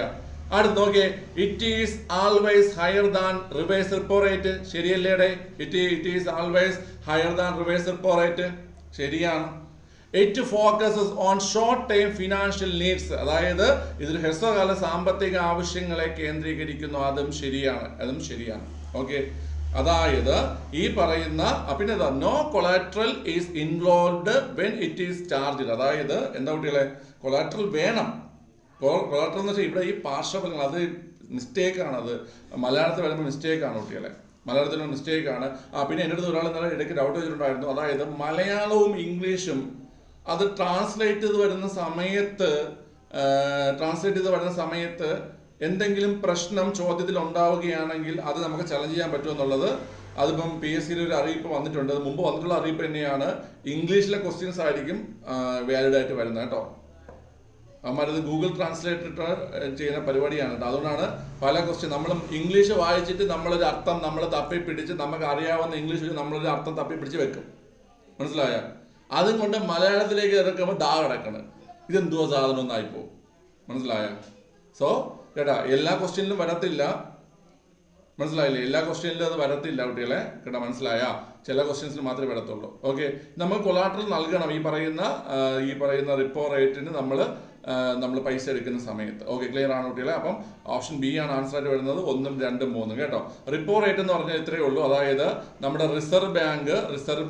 അടുത്ത് നോക്കിയേ. It is always higher than reverse repo rate. ശരിയല്ലേടെ? It is always higher than reverse repo rate. ശരിയാണ്. It focuses on short term financial needs. അതായത് ഇതൊരു ഹ്രസ്വകാല സാമ്പത്തിക ആവശ്യങ്ങളെ കേന്ദ്രീകരിക്കുന്നു. അതും ശരിയാണ്. ഓക്കെ. അതായത് ഈ പറയുന്ന പിന്നെ no collateral is involved when it is charged. അതായത് എന്താ കുട്ടികളെ? കൊളാട്രൽ വേണം. കൊളാട്രൽ എന്ന് വെച്ചാൽ ഇവിടെ ഈ പാർശ്വഫലങ്ങൾ അത് മിസ്റ്റേക്കാണ്. അത് മലയാളത്തിൽ വരുമ്പോൾ മിസ്റ്റേക്കാണ് കുട്ടികളെ. മലയാളത്തിലുള്ള മിസ്റ്റേക്കാണ്. പിന്നെ എൻ്റെ അടുത്ത് ഒരാൾ ഇന്നലെ ഇടയ്ക്ക് ഡൗട്ട് വെച്ചിട്ടുണ്ടായിരുന്നു. അതായത് മലയാളവും ഇംഗ്ലീഷും അത് ട്രാൻസ്ലേറ്റ് ചെയ്ത് വരുന്ന സമയത്ത് എന്തെങ്കിലും പ്രശ്നം ചോദ്യത്തിൽ ഉണ്ടാവുകയാണെങ്കിൽ അത് നമുക്ക് ചലഞ്ച് ചെയ്യാൻ പറ്റുമെന്നുള്ളത് അതിപ്പം PSCയിൽ ഒരു അറിയിപ്പ് വന്നിട്ടുണ്ട്. അത് മുമ്പ് വന്നിട്ടുള്ള അറിയിപ്പ് തന്നെയാണ്. ഇംഗ്ലീഷിലെ ക്വസ്റ്റ്യൻസ് ആയിരിക്കും വാലിഡ് ആയിട്ട് വരുന്നത് കേട്ടോ. അമ്മാരത് ഗൂഗിൾ ട്രാൻസ്ലേറ്റർ ചെയ്യുന്ന പരിപാടിയാണ്. അതുകൊണ്ടാണ് പല ക്വസ്റ്റ്യൻ നമ്മൾ ഇംഗ്ലീഷ് വായിച്ചിട്ട് നമ്മളൊരു അർത്ഥം നമ്മൾ തപ്പി പിടിച്ച് നമുക്ക് അറിയാവുന്ന ഇംഗ്ലീഷിൽ നമ്മളൊരു അർത്ഥം തപ്പി പിടിച്ച് വെക്കും. മനസ്സിലായ? അതും കൊണ്ട് മലയാളത്തിലേക്ക് ഇറക്കുമ്പോൾ കിടക്കണം. ഇതെന്തുവാ സാധനം ഒന്നായിപ്പോ. മനസ്സിലായ? സോ കേട്ടാ, എല്ലാ ക്വസ്റ്റ്യനിലും വരത്തില്ല. മനസ്സിലായില്ലേ? എല്ലാ ക്വസ്റ്റ്യനിലും അത് വരത്തില്ല കുട്ടികളെ. കേട്ടാ, മനസ്സിലായ? ചില ക്വസ്റ്റ്യൻസിന് മാത്രമേ വരത്തുള്ളൂ. ഓക്കെ. നമ്മൾ കൊളാട്രൽ നൽകണം. ഈ പറയുന്ന റിപ്പോ റേറ്റിന് നമ്മൾ പൈസ എടുക്കുന്ന സമയത്ത്. ഓക്കെ, ക്ലിയർ ആണ് കുട്ടികളെ? അപ്പം ഓപ്ഷൻ ബി ആണ് ആൻസർ ആയിട്ട് വരുന്നത്. 1, 2, 3 കേട്ടോ. റിപ്പോ റേറ്റ് എന്ന് പറഞ്ഞാൽ ഇത്രയേ ഉള്ളൂ. അതായത് നമ്മുടെ റിസർവ്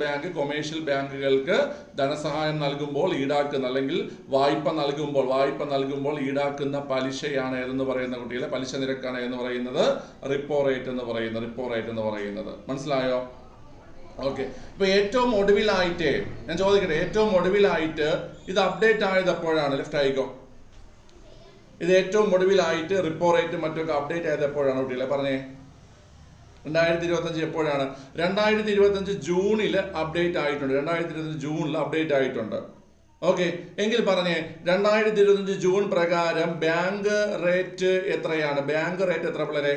ബാങ്ക് കൊമേഴ്ഷ്യൽ ബാങ്കുകൾക്ക് ധനസഹായം നൽകുമ്പോൾ ഈടാക്കുന്ന അല്ലെങ്കിൽ വായ്പ നൽകുമ്പോൾ ഈടാക്കുന്ന പലിശയാണ് ഏതെന്ന് പറയുന്ന കുട്ടികളെ, പലിശ നിരക്കാണ് എന്ന് പറയുന്നത് റിപ്പോ റേറ്റ് എന്ന് പറയുന്നത്. മനസ്സിലായോ? ഓക്കെ. ഇപ്പൊ ഏറ്റവും ഒടുവിലായിട്ട് ഞാൻ ചോദിക്കട്ടെ, ഇത് അപ്ഡേറ്റ് ആയത് എപ്പോഴാണ്? ലെഫ്റ്റ് ആയിക്കോ. ഇത് ഏറ്റവും ഒടുവിലായിട്ട് റിപ്പോ റേറ്റ് മറ്റൊക്കെ അപ്ഡേറ്റ് ആയത് എപ്പോഴാണ് കുട്ടികളെ? പറഞ്ഞേ. 2025 എപ്പോഴാണ്? 2025 ജൂണിൽ അപ്ഡേറ്റ് ആയിട്ടുണ്ട്. 2025 ജൂണിൽ അപ്ഡേറ്റ് ആയിട്ടുണ്ട്. ഓക്കെ. എങ്കിൽ പറഞ്ഞേ, 2025 ജൂൺ പ്രകാരം ബാങ്ക് റേറ്റ് എത്രയാണ്? ബാങ്ക് റേറ്റ് എത്ര പിള്ളേരെ?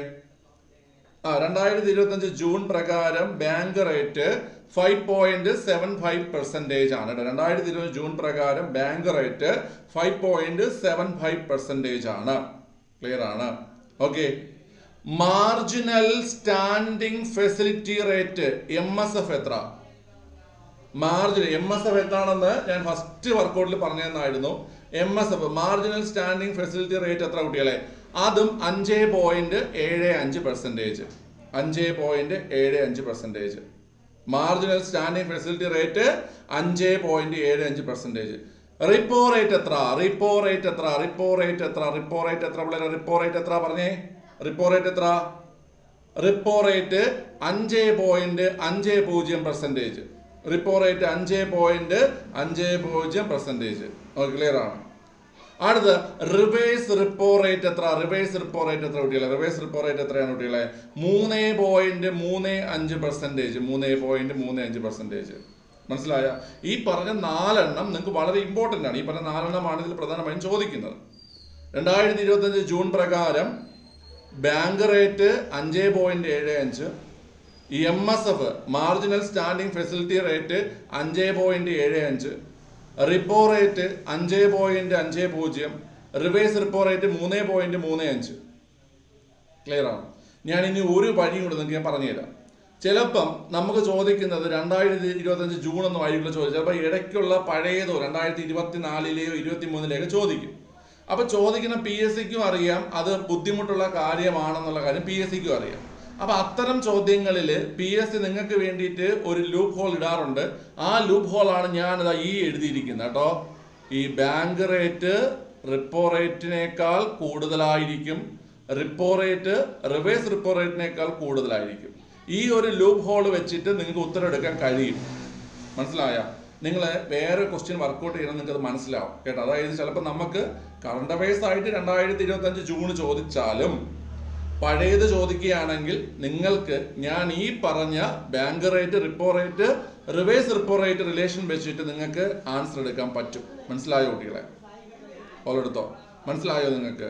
2025 ജൂൺ പ്രകാരം ബാങ്ക് റേറ്റ് 5.75% ആണ്. 2020 ജൂൺ പ്രകാരം ബാങ്ക് റേറ്റ് 5.75% ആണ്. ക്ലിയർ ആണ്? Okay. Marginal standing facility rate MSF എത്ര? MSF എത്രയാണെന്ന് ഞാൻ ഫസ്റ്റ് വർക്കൗട്ടിൽ പറഞ്ഞതെന്നായിരുന്നു. MSF marginal standing facility rate എത്ര കുട്ടികളെ? അതും 5.75%. 5.75%. Marginal standing facility rate 5.75%. Repo rate എത്ര? പറഞ്ഞേ. റിപ്പോ റേറ്റ് എത്ര? Repo rate 5.50%. Repo rate 5.50%. Clear ആണ്. അടുത്ത റിവേഴ്സ് റിപ്പോ റേറ്റ് എത്ര? റിവേഴ്സ് റിപ്പോ റേറ്റ് എത്ര കുട്ടികളെ? റിവേഴ്സ് റിപ്പോ റേറ്റ് എത്രയാണ് കുട്ടികളെ? 3.35%. 3.35%. മനസ്സിലായ? ഈ പറഞ്ഞ 4 എണ്ണം നിങ്ങൾക്ക് വളരെ ഇമ്പോർട്ടൻ്റ് ആണ്. ഈ പറഞ്ഞ 4 എണ്ണമാണ് ഇതിൽ പ്രധാനമായും ചോദിക്കുന്നത്. 2025 ജൂൺ പ്രകാരം bank rate 5.75, MSF marginal standing facility rate 5.75, repo rate 5.50, reverse repo rate 3.35. Clear ആണ്. ഞാൻ ഇനി ഒരു വഴിയും കൂടെ നിങ്ങൾക്ക് ഞാൻ പറഞ്ഞുതരാം. ചിലപ്പം നമുക്ക് ചോദിക്കുന്നത് 2025 ജൂൺ ഒന്നും ആയിരിക്കില്ല ചോദിച്ചത്. ചിലപ്പോൾ ഇടയ്ക്കുള്ള പഴയതോ 2024 23 ചോദിക്കും. അപ്പൊ ചോദിക്കുന്ന PSCക്കും അറിയാം അത് ബുദ്ധിമുട്ടുള്ള കാര്യമാണെന്നുള്ള കാര്യം PSCക്കും അറിയാം. അപ്പൊ അത്തരം ചോദ്യങ്ങളിൽ PSC നിങ്ങൾക്ക് വേണ്ടിയിട്ട് ഒരു ലൂപ്പ് ഹോൾ ഇടാറുണ്ട്. ആ ലൂപ്പ് ഹോൾ ആണ് ഞാൻ ഈ എഴുതിയിരിക്കുന്നത് കേട്ടോ. ഈ ബാങ്ക് റേറ്റ് റിപ്പോ റേറ്റിനേക്കാൾ കൂടുതലായിരിക്കും, റിപ്പോ റേറ്റ് റിവേഴ്സ് റിപ്പോ റേറ്റിനേക്കാൾ കൂടുതലായിരിക്കും. ഈ ഒരു ലൂപ്പ് ഹോൾ വെച്ചിട്ട് നിങ്ങൾക്ക് ഉത്തരം എടുക്കാൻ കഴിയും. മനസ്സിലായ? നിങ്ങൾ വേറെ ക്വസ്റ്റ്യൻ വർക്കൗട്ട് ചെയ്യണം, നിങ്ങൾക്ക് അത് മനസ്സിലാവും കേട്ടോ. അതായത് ചിലപ്പോൾ നമുക്ക് കറണ്ട് അഫയേഴ്സ് ആയിട്ട് 2025 ജൂൺ ചോദിച്ചാലും പഴയത് ചോദിക്കുകയാണെങ്കിൽ നിങ്ങൾക്ക് ഞാൻ ഈ പറഞ്ഞ bank rate repo rate reverse repo rate relation വെച്ചിട്ട് നിങ്ങൾക്ക് ആൻസർ എടുക്കാൻ പറ്റും. മനസ്സിലായോ കുട്ടികളെ? ഓളെടുത്തോ? മനസ്സിലായോ നിങ്ങൾക്ക്?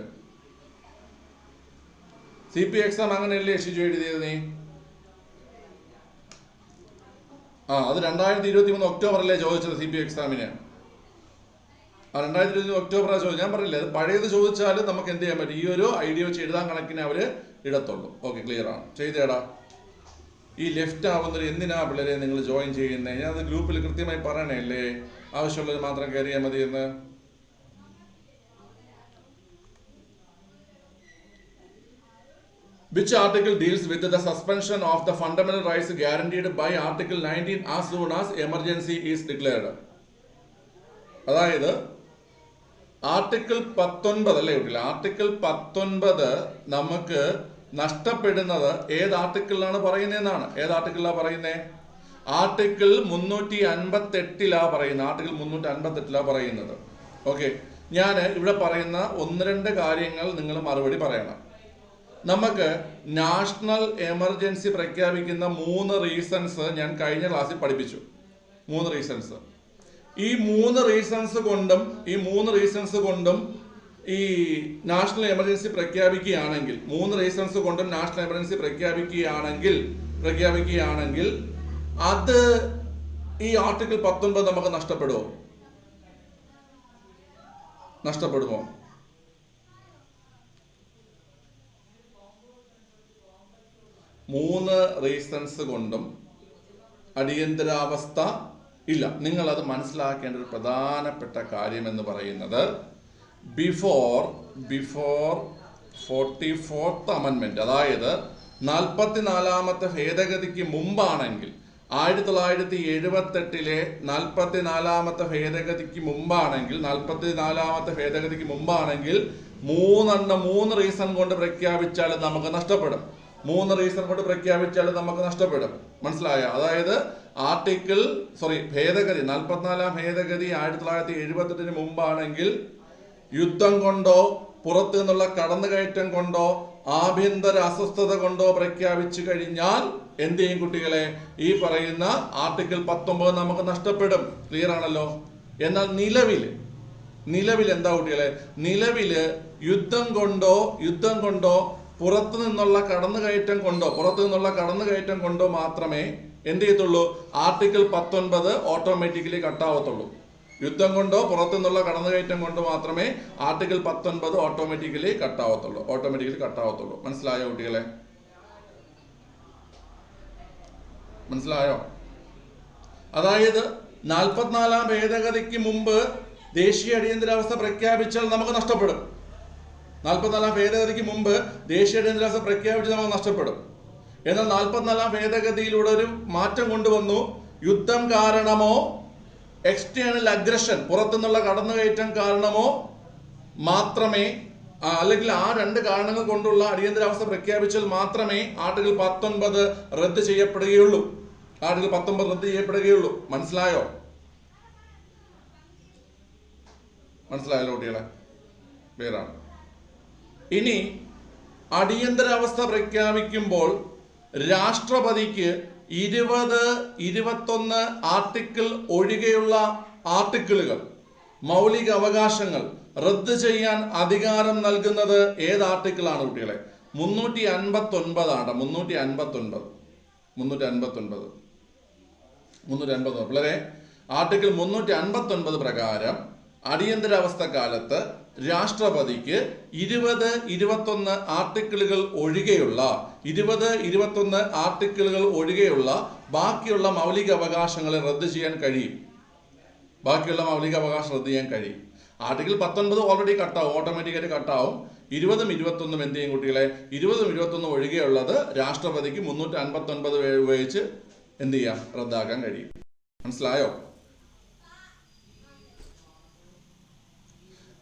CP എക്സാം അങ്ങനെയല്ലേ ഷിജു എഴുതിയത് നീ? അത് 2023 ഒക്ടോബറിലേ ചോദിച്ചത് CP എക്സാമിന്. 2023 ഒക്ടോബറാണ് ചോദിച്ചത്. ഞാൻ പറഞ്ഞില്ലേ അത് പഴയത് ചോദിച്ചാൽ നമുക്ക് എന്ത് ചെയ്യാൻ പറ്റും? ഈ ഒരു ഐഡിയ വെച്ച് എഴുതാൻ കണക്കിന് അവര് ഇടത്തുള്ളൂ. ക്ലിയർ ആണ്. ചെയ്തേടാ. ഈ ലെഫ്റ്റ് ആവുന്നൊരു എന്തിനാ പിള്ളേരെ നിങ്ങൾ ജോയിൻ ചെയ്യുന്നത്? ഞാൻ അത് ഗ്രൂപ്പിൽ കൃത്യമായി പറയണല്ലേ, ആവശ്യമുള്ളവർ മാത്രം കയറിയാൽ മതി എന്ന്. Which article deals with the suspension of the fundamental rights guaranteed by Article 19 as soon as emergency is declared? അതായത് ആർട്ടിക്കിൾ 19 അല്ലേ കുട്ടികളെ? ആർട്ടിക്കിൾ 19 നമുക്ക് നഷ്ടപ്പെടുന്നത് ഏത് ആർട്ടിക്കിളിലാണ് പറയുന്നതെന്നാണ്. ഏത് ആർട്ടിക്കിളിലാണ് പറയുന്നത്? ആർട്ടിക്കിൾ 358 പറയുന്നത്. ആർട്ടിക്കിൾ 358 പറയുന്നത്. ഞാൻ ഇവിടെ പറയുന്ന 1-2 കാര്യങ്ങൾ നിങ്ങൾ മറുപടി പറയണം. നമുക്ക് നാഷണൽ എമർജൻസി പ്രഖ്യാപിക്കുന്ന 3 റീസൺസ് ഞാൻ കഴിഞ്ഞ ക്ലാസ്സിൽ പഠിപ്പിച്ചു. 3 റീസൺസ്. ഈ 3 റീസൺസ് കൊണ്ടും ഈ നാഷണൽ എമർജൻസി പ്രഖ്യാപിക്കുകയാണെങ്കിൽ 3 റീസൺസ് കൊണ്ടും നാഷണൽ എമർജൻസി പ്രഖ്യാപിക്കുകയാണെങ്കിൽ അത് ഈ ആർട്ടിക്കിൾ 19 നമുക്ക് നഷ്ടപ്പെടുമോ? 3 റീസൺസ് കൊണ്ടും അടിയന്തരാവസ്ഥ ഇല്ല. നിങ്ങൾ അത് മനസ്സിലാക്കേണ്ട ഒരു പ്രധാനപ്പെട്ട കാര്യം എന്ന് പറയുന്നത് ബിഫോർ 44th അമെൻമെന്റ്, അതായത് 44ാമത്തെ ഭേദഗതിക്ക് മുമ്പാണെങ്കിൽ 1978 44ാമത്തെ ഭേദഗതിക്ക് മുമ്പാണെങ്കിൽ 3 റീസൺ കൊണ്ട് പ്രഖ്യാപിച്ചാൽ നമുക്ക് നഷ്ടപ്പെടും. 3 റീസൺ കൊണ്ട് പ്രഖ്യാപിച്ചാൽ നമുക്ക് നഷ്ടപ്പെടും. മനസ്സിലായ? അതായത് ഭേദഗതി 44ാം ഭേദഗതി 1978 മുമ്പാണെങ്കിൽ യുദ്ധം കൊണ്ടോ പുറത്തു നിന്നുള്ള കടന്നുകയറ്റം കൊണ്ടോ ആഭ്യന്തര അസ്വസ്ഥത കൊണ്ടോ പ്രഖ്യാപിച്ചു കഴിഞ്ഞാൽ എന്ത് ചെയ്യും കുട്ടികളെ? ഈ പറയുന്ന ആർട്ടിക്കിൾ 19 നമുക്ക് നഷ്ടപ്പെടും. ക്ലിയർ ആണല്ലോ? എന്നാൽ നിലവിൽ എന്താ കുട്ടികളെ? നിലവില് യുദ്ധം കൊണ്ടോ പുറത്തു നിന്നുള്ള കടന്നുകയറ്റം കൊണ്ടോ മാത്രമേ എന്ത് ചെയ്യത്തുള്ളൂ? ആർട്ടിക്കിൾ 19 ഓട്ടോമാറ്റിക്കലി കട്ടാവത്തുള്ളൂ. യുദ്ധം കൊണ്ടോ പുറത്തു നിന്നുള്ള കടന്നുകയറ്റം കൊണ്ടോ മാത്രമേ ആർട്ടിക്കിൾ 19 ഓട്ടോമാറ്റിക്കലി കട്ടാവത്തുള്ളൂ. മനസ്സിലായോ കുട്ടികളെ? മനസ്സിലായോ? അതായത് 44ാം ഭേദഗതിക്ക് മുമ്പ് ദേശീയ അടിയന്തരാവസ്ഥ പ്രഖ്യാപിച്ചാൽ നമുക്ക് നഷ്ടപ്പെടും. 44ാം ഭേദഗതിക്ക് മുമ്പ് ദേശീയ അടിയന്തരാവസ്ഥ പ്രഖ്യാപിച്ച് നമുക്ക് നഷ്ടപ്പെടും. എന്നാൽ 44ാം ഭേദഗതിയിലൂടെ ഒരു മാറ്റം കൊണ്ടുവന്നു. യുദ്ധം കാരണമോ എക്സ്റ്റേണൽ അഗ്രഷൻ പുറത്തുനിന്നുള്ള കടന്നുകയറ്റം കാരണമോ മാത്രമേ അല്ലെങ്കിൽ ആ രണ്ട് കാരണങ്ങൾ കൊണ്ടുള്ള അടിയന്തരാവസ്ഥ പ്രഖ്യാപിച്ചാൽ മാത്രമേ ആർട്ടിക്കിൾ 19 റദ്ദ് ചെയ്യപ്പെടുകയുള്ളൂ. ആർട്ടിക്കിൾ 19 റദ്ദ് ചെയ്യപ്പെടുകയുള്ളൂ. മനസ്സിലായോ? മനസ്സിലായല്ലോ കുട്ടികളെ? ക്ലിയർ ആണ്. ഇനി അടിയന്തരാവസ്ഥ പ്രഖ്യാപിക്കുമ്പോൾ രാഷ്ട്രപതിക്ക് 20, 21 ആർട്ടിക്കിൾ ഒഴികെയുള്ള ആർട്ടിക്കിളുകൾ, മൗലിക അവകാശങ്ങൾ റദ്ദ് ചെയ്യാൻ അധികാരം നൽകുന്നത് ഏത് ആർട്ടിക്കിളാണ് കുട്ടികളെ? 359 ആണ്. 359 പിള്ളേരെ, ആർട്ടിക്കിൾ 359 പ്രകാരം അടിയന്തരാവസ്ഥ കാലത്ത് രാഷ്ട്രപതിക്ക് 20, 21 ആർട്ടിക്കിളുകൾ ഒഴികെയുള്ള 20, 21 ആർട്ടിക്കിളുകൾ ഒഴികെയുള്ള ബാക്കിയുള്ള മൗലിക അവകാശങ്ങളെ റദ്ദ് ചെയ്യാൻ കഴിയും. ആർട്ടിക്കിൾ 19 ഓൾറെഡി കട്ടാവും, ഓട്ടോമാറ്റിക്കായിട്ട് കട്ടാവും. 20, 21 എന്ത് ചെയ്യും കുട്ടികളെ? 20, 21 ഒഴികെയുള്ളത് രാഷ്ട്രപതിക്ക് 359 ഉപയോഗിച്ച് എന്ത് ചെയ്യാം? റദ്ദാക്കാൻ കഴിയും. മനസ്സിലായോ?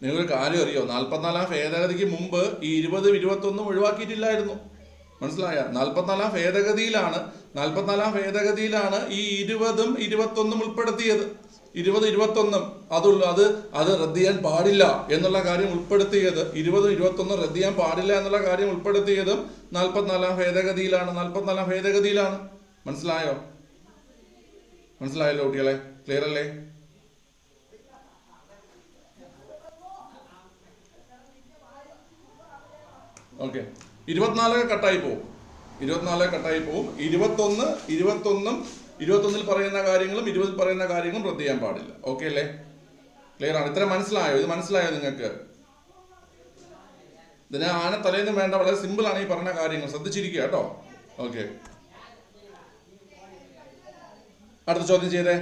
നിങ്ങൾക്കൊരു കാര്യം അറിയോ? 44 ഭേദഗതിക്ക് മുമ്പ് ഈ 20, 21 ഒഴിവാക്കിയിട്ടില്ലായിരുന്നു. മനസ്സിലായ? 44 ഭേദഗതിയിലാണ് ഈ 20ഉം 21ഉം ഉൾപ്പെടുത്തിയത്. 20, 21 അത് റദ്ദ് ചെയ്യാൻ പാടില്ല എന്നുള്ള കാര്യം ഉൾപ്പെടുത്തിയത്. 20, 21 റദ്ദ് ചെയ്യാൻ പാടില്ല എന്നുള്ള കാര്യം ഉൾപ്പെടുത്തിയതും 44 ഭേദഗതിയിലാണ്. മനസ്സിലായല്ലോ കുട്ടികളെ? ക്ലിയർ അല്ലേ? ഓക്കെ. 24 കട്ടായി പോവും. 21ൽ പറയുന്ന കാര്യങ്ങളും 20ൽ പറയുന്ന കാര്യങ്ങളും റദ്ദ് ചെയ്യാൻ പാടില്ല. ഓക്കെ അല്ലേ? ക്ലിയർ ആണ്? ഇത്ര മനസ്സിലായോ? ഇത് മനസ്സിലായോ നിങ്ങൾക്ക്? ഇതിന് ആന തലേന്നും വേണ്ട, വളരെ സിമ്പിൾ ആണ് ഈ പറഞ്ഞ കാര്യങ്ങൾ. ശ്രദ്ധിച്ചിരിക്കുക കേട്ടോ. ഓക്കെ, അടുത്ത ചോദ്യം ചെയ്തേ.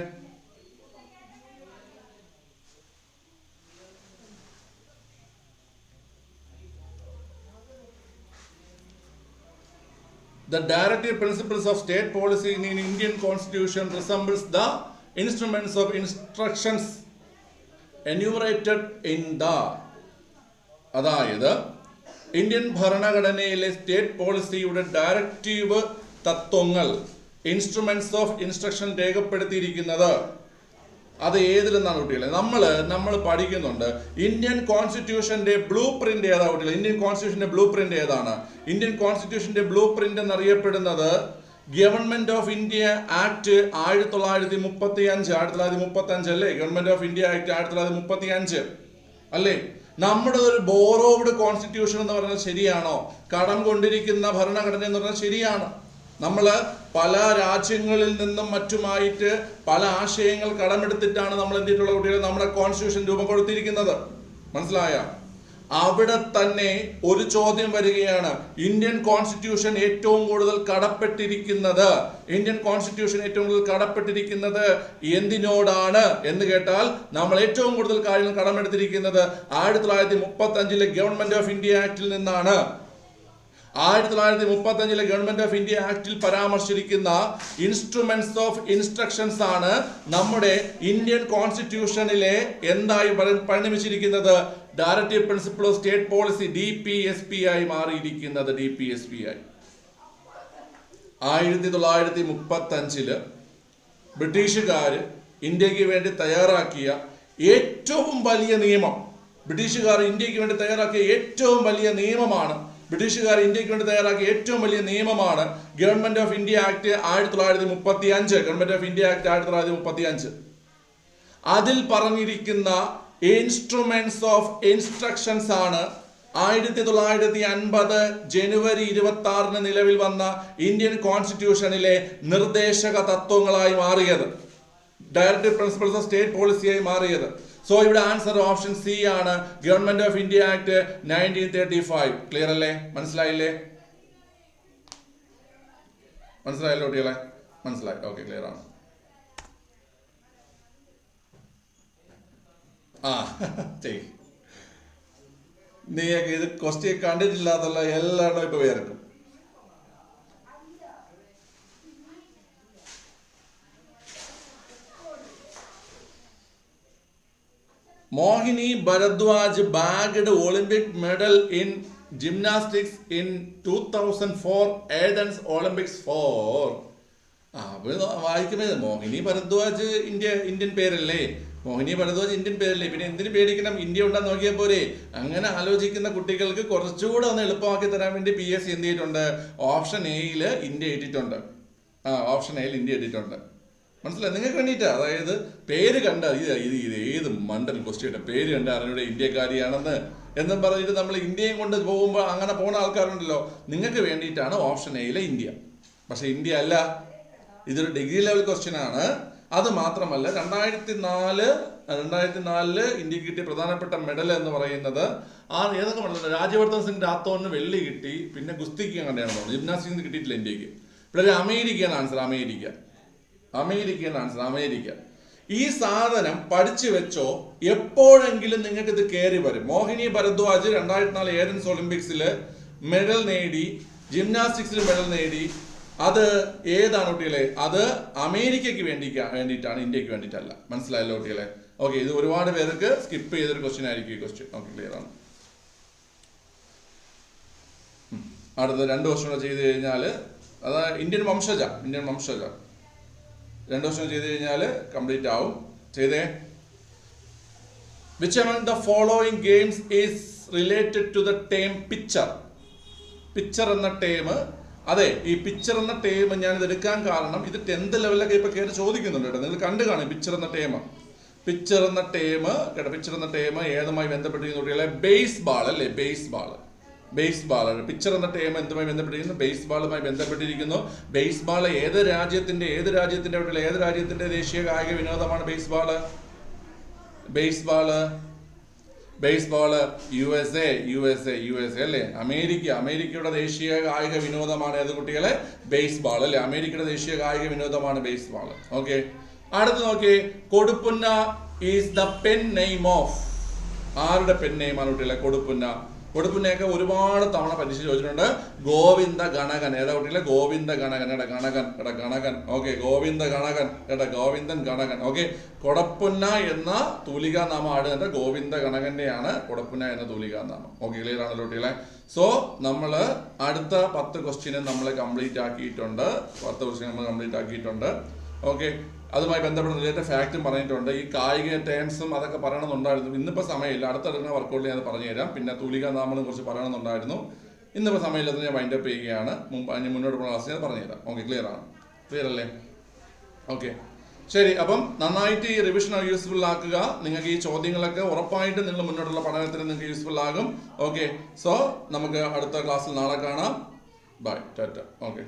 The directive principles of state policy in Indian Constitution resembles the instruments of instructions enumerated in the, അതായത് ഇന്ത്യൻ ഭരണഘടനയിലെ സ്റ്റേറ്റ് പോളിസിയുടെ ഡയറക്റ്റീവ് തത്വങ്ങൾ, ഇൻസ്ട്രുമെന്റ്സ് ഓഫ് ഇൻസ്ട്രക്ഷൻ രേഖപ്പെടുത്തിയിരിക്കുന്നത് അത് ഏതിലെന്നാണ് കുട്ടികളെ? നമ്മൾ പഠിക്കുന്നുണ്ട്. ഇന്ത്യൻ കോൺസ്റ്റിറ്റ്യൂഷന്റെ ബ്ലൂ പ്രിന്റ് ഏതാ കുട്ടികളെ? ഇന്ത്യൻ കോൺസ്റ്റിറ്റ്യൂഷന്റെ ബ്ലൂ പ്രിന്റ് ഏതാണ്? ഇന്ത്യൻ കോൺസ്റ്റിറ്റ്യൂഷന്റെ ബ്ലൂ പ്രിന്റ് എന്നറിയപ്പെടുന്നത് ഗവൺമെന്റ് ഓഫ് ഇന്ത്യ ആക്ട് 1935 അല്ലേ? ഗവൺമെന്റ് ഓഫ് ഇന്ത്യ ആക്ട് 1935 അല്ലേ? നമ്മുടെ ഒരു ബോറോവ്ഡ് കോൺസ്റ്റിറ്റ്യൂഷൻ എന്ന് പറഞ്ഞാൽ ശരിയാണോ? കടം കൊണ്ടിരിക്കുന്ന ഭരണഘടന എന്ന് പറഞ്ഞാൽ ശരിയാണ്. നമ്മൾ പല രാജ്യങ്ങളിൽ നിന്നും മറ്റുമായിട്ട് പല ആശയങ്ങൾ കടമെടുത്തിട്ടാണ് നമ്മൾ എന്തിട്ടുള്ള കുട്ടികൾ നമ്മുടെ കോൺസ്റ്റിറ്റ്യൂഷൻ രൂപം കൊടുത്തിരിക്കുന്നത്. മനസ്സിലായ? അവിടെ തന്നെ ഒരു ചോദ്യം വരികയാണ്. ഇന്ത്യൻ കോൺസ്റ്റിറ്റ്യൂഷൻ ഏറ്റവും കൂടുതൽ കടപ്പെട്ടിരിക്കുന്നത് എന്തിനോടാണ് എന്ന് കേട്ടാൽ നമ്മൾ ഏറ്റവും കൂടുതൽ കാര്യങ്ങൾ കടമെടുത്തിരിക്കുന്നത് 1935 ഗവൺമെന്റ് ഓഫ് ഇന്ത്യ ആക്ടിൽ നിന്നാണ്. 1935 ഗവൺമെന്റ് ഓഫ് ഇന്ത്യ ആക്ടിൽ പരാമർശിച്ചിരിക്കുന്ന ഇൻസ്ട്രുമെന്റ്സ് ഓഫ് ഇൻസ്ട്രക്ഷൻസ് ആണ് നമ്മുടെ ഇന്ത്യൻ കോൺസ്റ്റിറ്റ്യൂഷനിലെ എന്തായി പരിണമിച്ചിരിക്കുന്നത്? Directive principle of state policy, DPSP ആയി മാറിയിരിക്കുന്നത്. 1935 ബ്രിട്ടീഷുകാർ ഇന്ത്യക്ക് വേണ്ടി തയ്യാറാക്കിയ ഏറ്റവും വലിയ നിയമം, ബ്രിട്ടീഷുകാർ ഇന്ത്യക്ക് വേണ്ടി തയ്യാറാക്കിയ ഏറ്റവും വലിയ നിയമമാണ് government of India act 1935. Government of India act 1935 അതിൽ പറഞ്ഞിരിക്കുന്ന ഇൻസ്ട്രുമെന്റ്സ് ഓഫ് ഇൻസ്ട്രക്ഷൻസ് ആണ് 1950 ജനുവരി 26 നിലവിൽ വന്ന ഇന്ത്യൻ കോൺസ്റ്റിറ്റ്യൂഷനിലെ നിർദ്ദേശക തത്വങ്ങളായി മാറിയത്, ഡയറക്റ്റീവ് പ്രിൻസിപ്പിൾസ് ഓഫ് സ്റ്റേറ്റ് പോളിസിയായി മാറിയത്. സോ ഇവിടെ ആൻസർ ഓപ്ഷൻ സി ആണ്, government of India act 1935. Clear അല്ലേ? മനസ്സിലായല്ലോ കുട്ടികളെ? മനസ്സിലായി? ഓക്കെ, ക്ലിയർ ആണ്. നീയൊക്കെ ഇത് ക്വസ്റ്റ്യൻ കണ്ടിട്ടില്ലാത്തുള്ള എല്ലാവരും ഇപ്പൊ പേർക്കും. Mohini Bharadwaj bagged Olympic medal in gymnastics in 2004 Athens Olympics 4. അപ്പൊ വായിക്കുമ്പോൾ മോഹിനി ഭരദ്വാജ് ഇന്ത്യൻ പേരല്ലേ, മോഹിനി ഭരദ്വാജ് ഇന്ത്യൻ പേരല്ലേ, പിന്നെ എന്തിനു പേടിക്കണം, ഇന്ത്യ ഉണ്ടെന്ന് നോക്കിയാൽ പോരെ. അങ്ങനെ ആലോചിക്കുന്ന കുട്ടികൾക്ക് കുറച്ചുകൂടെ ഒന്ന് എളുപ്പമാക്കി തരാൻ വേണ്ടി PSC എന്ത് ചെയ്തിട്ടുണ്ട്, ഓപ്ഷൻ എയിൽ ഇന്ത്യ ഇട്ടിട്ടുണ്ട്. ഓപ്ഷൻ എയിൽ ഇന്ത്യ ഇട്ടിട്ടുണ്ട്. മനസ്സിലായി നിങ്ങൾക്ക് വേണ്ടിയിട്ടാ. അതായത് പേര് കണ്ട ഇത് ഏത് മണ്ടൻ ക്വസ്റ്റ്യൻ, പേര് കണ്ട അറിഞ്ഞൂടെ ഇന്ത്യക്കാരിയാണെന്ന് എന്നും പറഞ്ഞിട്ട് നമ്മൾ ഇന്ത്യയും കൊണ്ട് പോകുമ്പോൾ അങ്ങനെ പോകുന്ന ആൾക്കാരുണ്ടല്ലോ, നിങ്ങൾക്ക് വേണ്ടിയിട്ടാണ് ഓപ്ഷൻ എയിലെ ഇന്ത്യ. പക്ഷെ ഇന്ത്യ അല്ല, ഇതൊരു ഡിഗ്രി ലെവൽ ക്വസ്റ്റ്യൻ ആണ്. അത് മാത്രമല്ല 2004 ഇന്ത്യക്ക് കിട്ടിയ പ്രധാനപ്പെട്ട മെഡൽ എന്ന് പറയുന്നത് ഏതൊക്കെ മെഡൽ, രാജ്യവർദ്ധൻ സിംഗ് രാത്തോറിന് വെള്ളി കിട്ടി, പിന്നെ ഗുസ്തിക്ക് അങ്ങനെയാണ് തോന്നുന്നത്, ജിംനാസ്റ്റിക്സിന് കിട്ടിയിട്ടില്ല ഇന്ത്യക്ക്. ഇവിടെ അമേരിക്കയാണ് ആൻസർ, അമേരിക്കയാണ് ആൻസർ, അമേരിക്ക. ഈ സാധനം പഠിച്ചു വെച്ചോ, എപ്പോഴെങ്കിലും നിങ്ങൾക്ക് ഇത് കയറി വരും. മോഹിനി ഭരദ്വാജ് 2004 ഏതൻസ് ഒളിമ്പിക്സിൽ മെഡൽ നേടി, ജിംനാസ്റ്റിക്സിൽ മെഡൽ നേടി. അത് ഏതാണ് കുട്ടികളെ, അത് അമേരിക്കയ്ക്ക് വേണ്ടിയിട്ടാണ്, ഇന്ത്യക്ക് വേണ്ടിയിട്ടല്ല. മനസ്സിലായല്ലോ കുട്ടികളെ? ഓക്കെ, ഇത് ഒരുപാട് പേർക്ക് സ്കിപ്പ് ചെയ്തൊരു ക്വസ്റ്റ്യൻ ആയിരിക്കും ഈ ക്വസ്റ്റ്യൻ. ഓക്കെ, ക്ലിയർ ആണ്. അടുത്ത 2 ക്വസ്റ്റ്യൻ ചെയ്ത് കഴിഞ്ഞാൽ അത് ഇന്ത്യൻ വംശജ 2 ക്വസ്റ്റ്യൻ ചെയ്ത് കഴിഞ്ഞാൽ കംപ്ലീറ്റ് ആവും. ചെയ്തേ. Which among the following games is related to the term picture? Picture എന്ന ടേം, അതെ, ഈ പിക്ചർ എന്ന ടേം ഞാൻ ഇത് എടുക്കാൻ കാരണം ഇത് 10th ലെവലിലൊക്കെ ഇപ്പൊ കയറി ചോദിക്കുന്നുണ്ട് കേട്ടോ. നിങ്ങൾ കണ്ടു കാണും പിക്ചർ എന്ന ടേം കേട്ടോ. പിക്ചർ എന്ന ടേം ഏതുമായി ബന്ധപ്പെട്ടിരിക്കുന്നു കുട്ടികളെ? ബേസ്ബാൾ അല്ലേ, ബേസ്ബാൾ. പിക്ചർ എന്ന ടേം എന്തുമായി ബന്ധപ്പെട്ടിരിക്കുന്നു? ബേസ്ബാളുമായി ബന്ധപ്പെട്ടിരിക്കുന്നു. ബേസ്ബാൾ ഏത് രാജ്യത്തിന്റെ ദേശീയ കായിക വിനോദമാണ് ബേസ്ബാള്? USA അല്ലേ, അമേരിക്കയുടെ ദേശീയ കായിക വിനോദമാണ് ഏത് കുട്ടികളെ? ബേസ്ബാൾ അല്ലേ, അമേരിക്കയുടെ ദേശീയ കായിക വിനോദമാണ് ബേസ്ബാൾ. ഓക്കെ, അടുത്ത് നോക്കിയേ. കൊടുപ്പുന്ന is the pen name of, ആരുടെ പെൻ നെയിമാണ് കുട്ടികളെ? കൊടുപ്പുന്നയൊക്കെ ഒരുപാട് തവണ പരീക്ഷ ചോദിച്ചിട്ടുണ്ട്. ഗോവിന്ദ ഗണകൻ. ഏതാ കുട്ടികളെ? ഗോവിന്ദ ഗണകൻ. ഗണകൻ. ഓക്കെ, ഗോവിന്ദൻ ഗണകൻ. ഓക്കെ, കൊടപ്പുന്ന എന്ന തൂലികാനാമം ആടുന്ന ഗോവിന്ദ ഗണകന്റെയാണ് കൊടപ്പുന്ന എന്ന തൂലികാനാമം. ഓക്കെ, ക്ലിയർ ആണല്ലോ കുട്ടികളെ? സോ നമ്മൾ അടുത്ത 10 ക്വസ്റ്റ്യൻ നമ്മൾ കംപ്ലീറ്റ് ആക്കിയിട്ടുണ്ട്. ഓക്കെ, അതുമായി ബന്ധപ്പെട്ട റിലേറ്റഡ് ഫാക്റ്റും പറഞ്ഞിട്ടുണ്ട്. ഈ കായിക ടേംസും അതൊക്കെ പറയണമെന്നുണ്ടായിരുന്നു. ഇന്നിപ്പോൾ സമയമില്ല, അടുത്തെടുക്കുന്ന വർക്കൗട്ടിൽ ഞാൻ പറഞ്ഞുതരാം. പിന്നെ തൂലികാനാമങ്ങളെ കുറിച്ച് പറയണമെന്നുണ്ടായിരുന്നു. ഇന്നിപ്പോൾ സമയമില്ലാത്ത ഞാൻ വൈൻഡപ്പ് ചെയ്യുകയാണ്. മുന്നോട്ട് പോകുന്ന ക്ലാസ് ഞാൻ പറഞ്ഞുതരാം. ഓക്കെ, ക്ലിയർ അല്ലേ? ഓക്കെ, ശരി. അപ്പം നന്നായിട്ട് ഈ റിവിഷൻ യൂസ്ഫുൾ ആക്കുക. നിങ്ങൾക്ക് ഈ ചോദ്യങ്ങളൊക്കെ ഉറപ്പായിട്ടും നിങ്ങൾ മുന്നോട്ടുള്ള പഠനത്തിന് നിങ്ങൾക്ക് യൂസ്ഫുൾ ആകും. ഓക്കെ, സോ നമുക്ക് അടുത്ത ക്ലാസ്സിൽ നാളെ കാണാം. ബൈ, ടാറ്റ. ഓക്കെ.